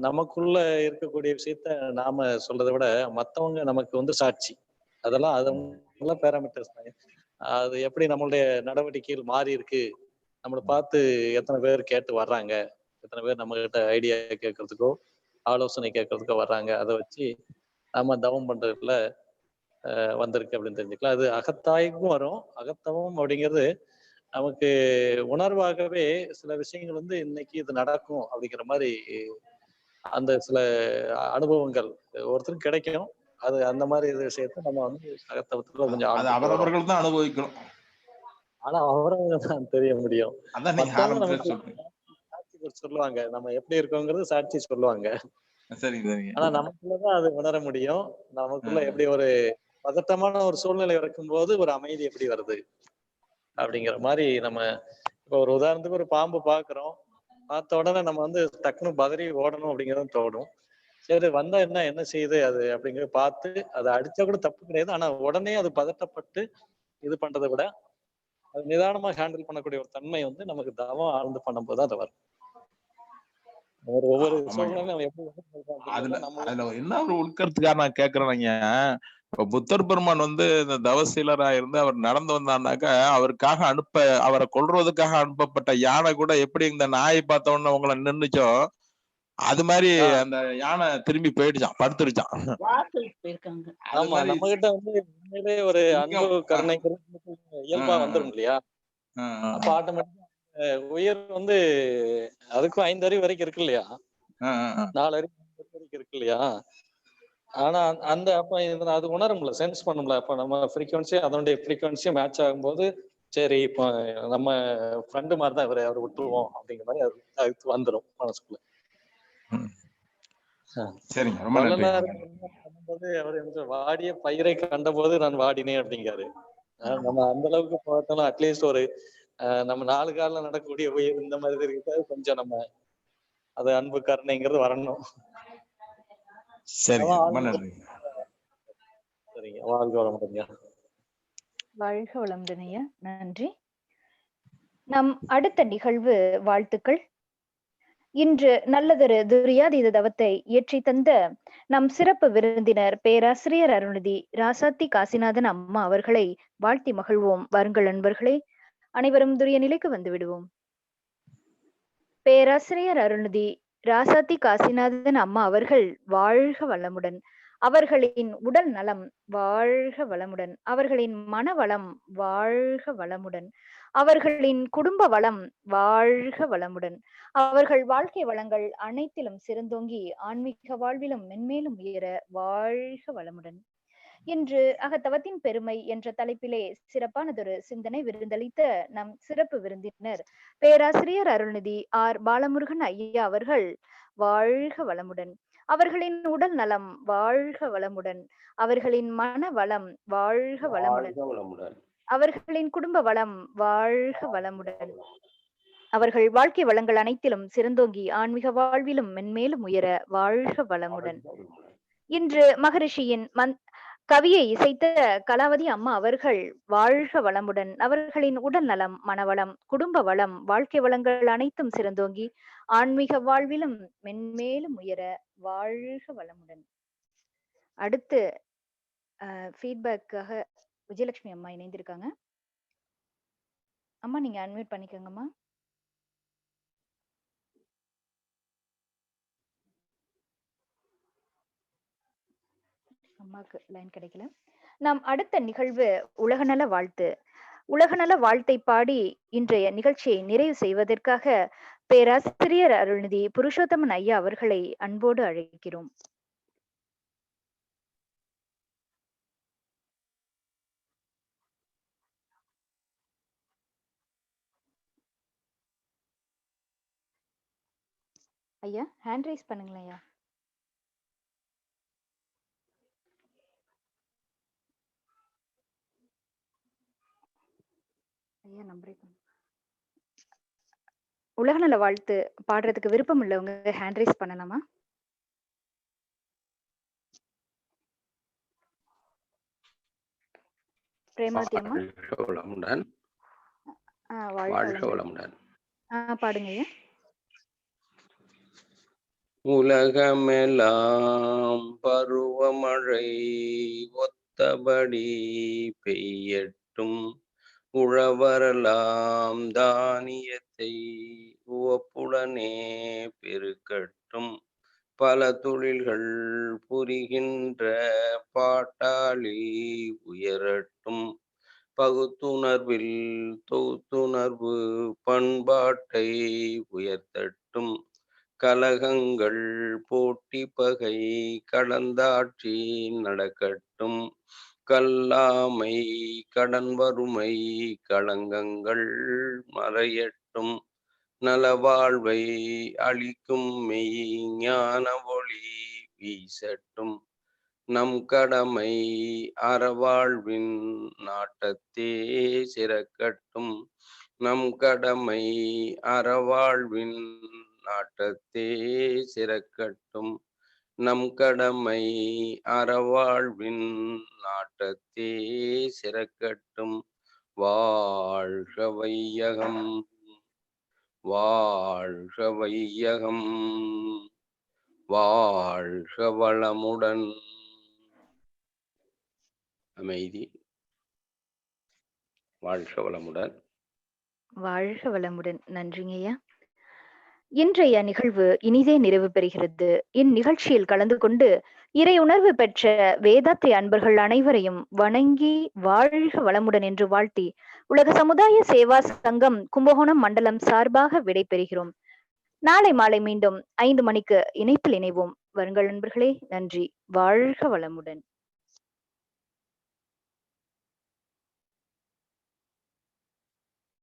நமக்குள்ள இருக்கக்கூடிய விஷயத்த நாம சொல்றதை விட மத்தவங்க நமக்கு சாட்சி. அதெல்லாம் பேராமீட்டர்ஸ். அது எப்படி நம்மளுடைய நடவடிக்கைகள் மாறி இருக்கு, நம்மளை பார்த்து எத்தனை பேர் கேட்டு வர்றாங்க, எத்தனை பேர் நம்ம கிட்ட ஐடியா கேட்கறதுக்கோ ஆலோசனை கேட்கறதுக்கோ வர்றாங்க, அதை வச்சு நாம தவம் பண்றதுல வந்திருக்கு அப்படின்னு தெரிஞ்சுக்கலாம். அது அகத்தாய்க்கும் வரும். அகத்தவம் அப்படிங்கிறது நமக்கு உணர்வாகவே சில விஷயங்கள் இன்னைக்கு இது நடக்கும் அப்படிங்கிற மாதிரி அந்த சில அனுபவங்கள் ஒருத்தருக்கு கிடைக்கும். அது அந்த மாதிரி விஷயத்த நம்ம அகத்தவத்துல கொஞ்சம் அவரவர்கள் தான் அனுபவிக்கணும். ஆனா அவரவங்க தான் தெரிய முடியும். சாட்சி சொல்லுவாங்க, நம்ம எப்படி இருக்கோங்கிறது சாட்சி சொல்லுவாங்க. ஆனா நமக்குள்ளதான் அது உணர முடியும். நமக்குள்ள எப்படி ஒரு பதட்டமான ஒரு சூழ்நிலை இருக்கும்போது ஒரு அமைதி எப்படி வருது அப்படிங்கிற மாதிரி நம்ம இப்ப ஒரு உதாரணத்துக்கு ஒரு பாம்பு பாக்குறோம், பார்த்த உடனே நம்ம டக்குன்னு பதறி ஓடணும் அப்படிங்கிறது தோணும். சரி வந்தா என்ன செய்யுது அது அப்படிங்கிறத பார்த்து அதை அடிச்சா கூட தப்பு கிடையாது. ஆனா உடனே அது பதட்டப்பட்டு இது பண்றதை விட அது நிதானமா ஹேண்டில் பண்ணக்கூடிய ஒரு தன்மை வந்து நமக்கு தவம் ஆழ்ந்து பண்ணும்போது அது வரும். ஒவ்வொரு ஆமாங்க. சூழ்நிலையும் நம்ம எப்படி அதுல நம்ம அதுல என்ன ஒரு உட்கருத்துக்காக நான் கேக்குறேங்க, இப்ப புத்தர் பெருமான் வந்து இந்த தவசீலரா இருந்து அவர் நடந்து வந்தாருனாக்கா, அவருக்காக அவரை கொல்றதுக்காக அனுப்பப்பட்ட யானை கூட எப்படி இந்த நாயை பார்த்த உடனே உங்களை நின்னுச்சோ, அது மாதிரி அந்த யானை திரும்பி போயிடுச்சான், படுத்துருச்சான். அது ஆமா, மாதிரி நம்ம கிட்ட வந்து உண்மையிலேயே ஒரு அன்பு கருணைங்கிறது இயல்பா வந்துரும் இல்லையா? அப்ப ஆட்டோமேட்டிக்கா உயிர் வந்து அதுக்கும் 5 அறிவு வரைக்கும் இருக்கு இல்லையா? 4 அறிவு வரைக்கும் இருக்கு இல்லையா? ஆனா அந்த அப்ப அது உணரும்ல, சென்ஸ் பண்ணும்ல. அப்ப நம்ம ஃப்ரீக்வன்சி அதனுடைய ஃப்ரீக்வன்சி மேட்ச் ஆகும்போது, சரி இப்போ நம்ம ஃப்ரெண்டு மாதிரி தான் இவரை அவர் விட்டுருவோம் அப்படிங்கிற மாதிரி அது வந்துடும் மனசுக்குள்ள. சரிங்க, ரொம்ப நன்றி. பண்ணும்போது அவர் வாடிய பயிரை கண்டபோது நான் வாடினேன் அப்படிங்காரு. நம்ம அந்த அளவுக்கு பார்த்தோம்னா அட்லீஸ்ட் ஒரு நம்ம 4 காலில் நடக்கக்கூடிய உயிர் இந்த மாதிரி இருக்கிறது கொஞ்சம் நம்ம அது அன்பு கருணைங்கிறது வரணும். சரிங்க, ரொம்ப நன்றி. சரிங்க, வாழ்க வளமுடன். வாழ்க வளமுடன் ஐயா, நன்றி. நம் அடுத்த நிகழ்வு வாழ்த்துக்கள். இன்று நல்லதொரு துரியாதீத தவத்தை இயற்றி தந்த நம் சிறப்பு விருந்தினர் பேராசிரியர் அருள்நிதி ராசாத்தி காசிநாதன் அம்மா அவர்களை வாழ்த்தி மகிழ்வோம். வாருங்கள் நண்பர்களே, அனைவரும் துரிய நிலைக்கு வந்து விடுவோம். பேராசிரியர் அருள்நிதி ராசாத்தி காசிநாதன் அம்மா அவர்கள் வாழ்க வளமுடன். அவர்களின் உடல் நலம் வாழ்க வளமுடன். அவர்களின் மனவளம் வாழ்க வளமுடன். அவர்களின் குடும்ப வளம் வாழ்க வளமுடன். அவர்கள் வாழ்க்கை வளங்கள் அனைத்திலும் சிறந்தோங்கி ஆன்மீக வாழ்விலும் மென்மேலும் உயர வாழ்க வளமுடன். இன்று அகத்தவத்தின் பெருமை என்ற தலைப்பிலே சிறப்பானதொரு சிந்தனை விருந்தளித்த நம் சிறப்பு விருந்தினர் பேராசிரியர் அருள்நிதி ஆர் பாலமுருகன் ஐயா அவர்கள் வாழ்க வளமுடன். அவர்களின் உடல் நலம் வாழ்க வளமுடன். அவர்களின் மன வளம் வாழ்க வளமுடன். அவர்களின் குடும்ப வளம் வாழ்க வளமுடன். அவர்கள் வாழ்க்கை வளங்கள் அனைத்திலும் சிறந்தோங்கி ஆன்மீக வாழ்விலும் மென்மேலும் உயர வாழ்க வளமுடன். இன்று மகரிஷியின் கவியை இசைத்த கலாவதி அம்மா அவர்கள் வாழ்க வளமுடன். அவர்களின் உடல் நலம், மனவளம், குடும்ப வளம், வாழ்க்கை வளங்கள் அனைத்தும் சிறந்தோங்கி ஆன்மீக வாழ்விலும் மென்மேலும் உயர வாழ்க வளமுடன். அடுத்து ஃபீட்பேக்காக விஜயலட்சுமி அம்மா இணைந்திருக்காங்க. அம்மா நீங்க அன்மியூட் பண்ணிக்கோங்கம்மா. அம்மாக்கு லைன் கிடைக்கல. நாம் அடுத்த நிகழ்வு உலகநல வாழ்த்து. உலகநல வாழ்த்தை பாடி இன்றைய நிகழ்ச்சியை நிறைவு செய்வதற்காக பேராசிரியர் அருள்நிதி புருஷோத்தமன் ஐயா அவர்களை அன்போடு அழைக்கிறோம். ஐயா ஹேண்ட் ரைஸ் பண்ணுங்களேன் ஐயா. ஐயா நம்பரே உலகநல வாழ்த்து பாடுறதுக்கு விருப்பம் உள்ளவங்க ஹேண்ட் ரைஸ் பண்ணலாமா? பிரேமாவதி அம்மா வாழ்க வளமுடன். பாடுங்க ஐயா. உலகமெல்லாம் பருவமழை ஒத்தபடி பெய்யட்டும், உழவரெல்லாம் தானியத்தை உவப்புடனே பெருக்கட்டும், பல தொழில்கள் புரிகின்ற பாட்டாளி உயரட்டும், பகுத்துணர்வில் தொகுத்துணர்வு பண்பாட்டை உயர்த்தட்டும், கலகங்கள் போட்டி பகை கடந்தாட்சி நடக்கட்டும், கல்லாமை கடன் வறுமை களங்கங்கள் மறையட்டும், நலவாழ்வை அளிக்கும் மெய் ஞான ஒளி வீசட்டும், நம் கடமை அறவாழ்வின் நாட்டத்தே சிறக்கட்டும், நம் கடமை அறவாழ்வின் நாட்டத்தே சிறக்கட்டும், நம் கடமை அறவாழ்வின் நாட்டத்தே சிறக்கட்டும், வாழ்க வையகம், வாழ்க வையகம், வாழ்க வளமுடன். அமைதி. வாழ்க வளமுடன். வாழ்க வளமுடன். நன்றிங்க ஐயா. இன்றைய நிகழ்வு இனிதே நிறைவு பெறுகிறது. இந்நிகழ்ச்சியில் கலந்து கொண்டு இறை உணர்வு பெற்ற வேதாத்திரி அன்பர்கள் அனைவரையும் வணங்கி வாழ்க வளமுடன் என்று வாழ்த்தி உலக சமுதாய சேவா சங்கம் கும்பகோணம் மண்டலம் சார்பாக விடைபெறுகிறோம். நாளை மாலை மீண்டும் 5 மணிக்கு இணைப்பில் இணைவோம். வருங்கள் நண்பர்களே. நன்றி. வாழ்க வளமுடன்.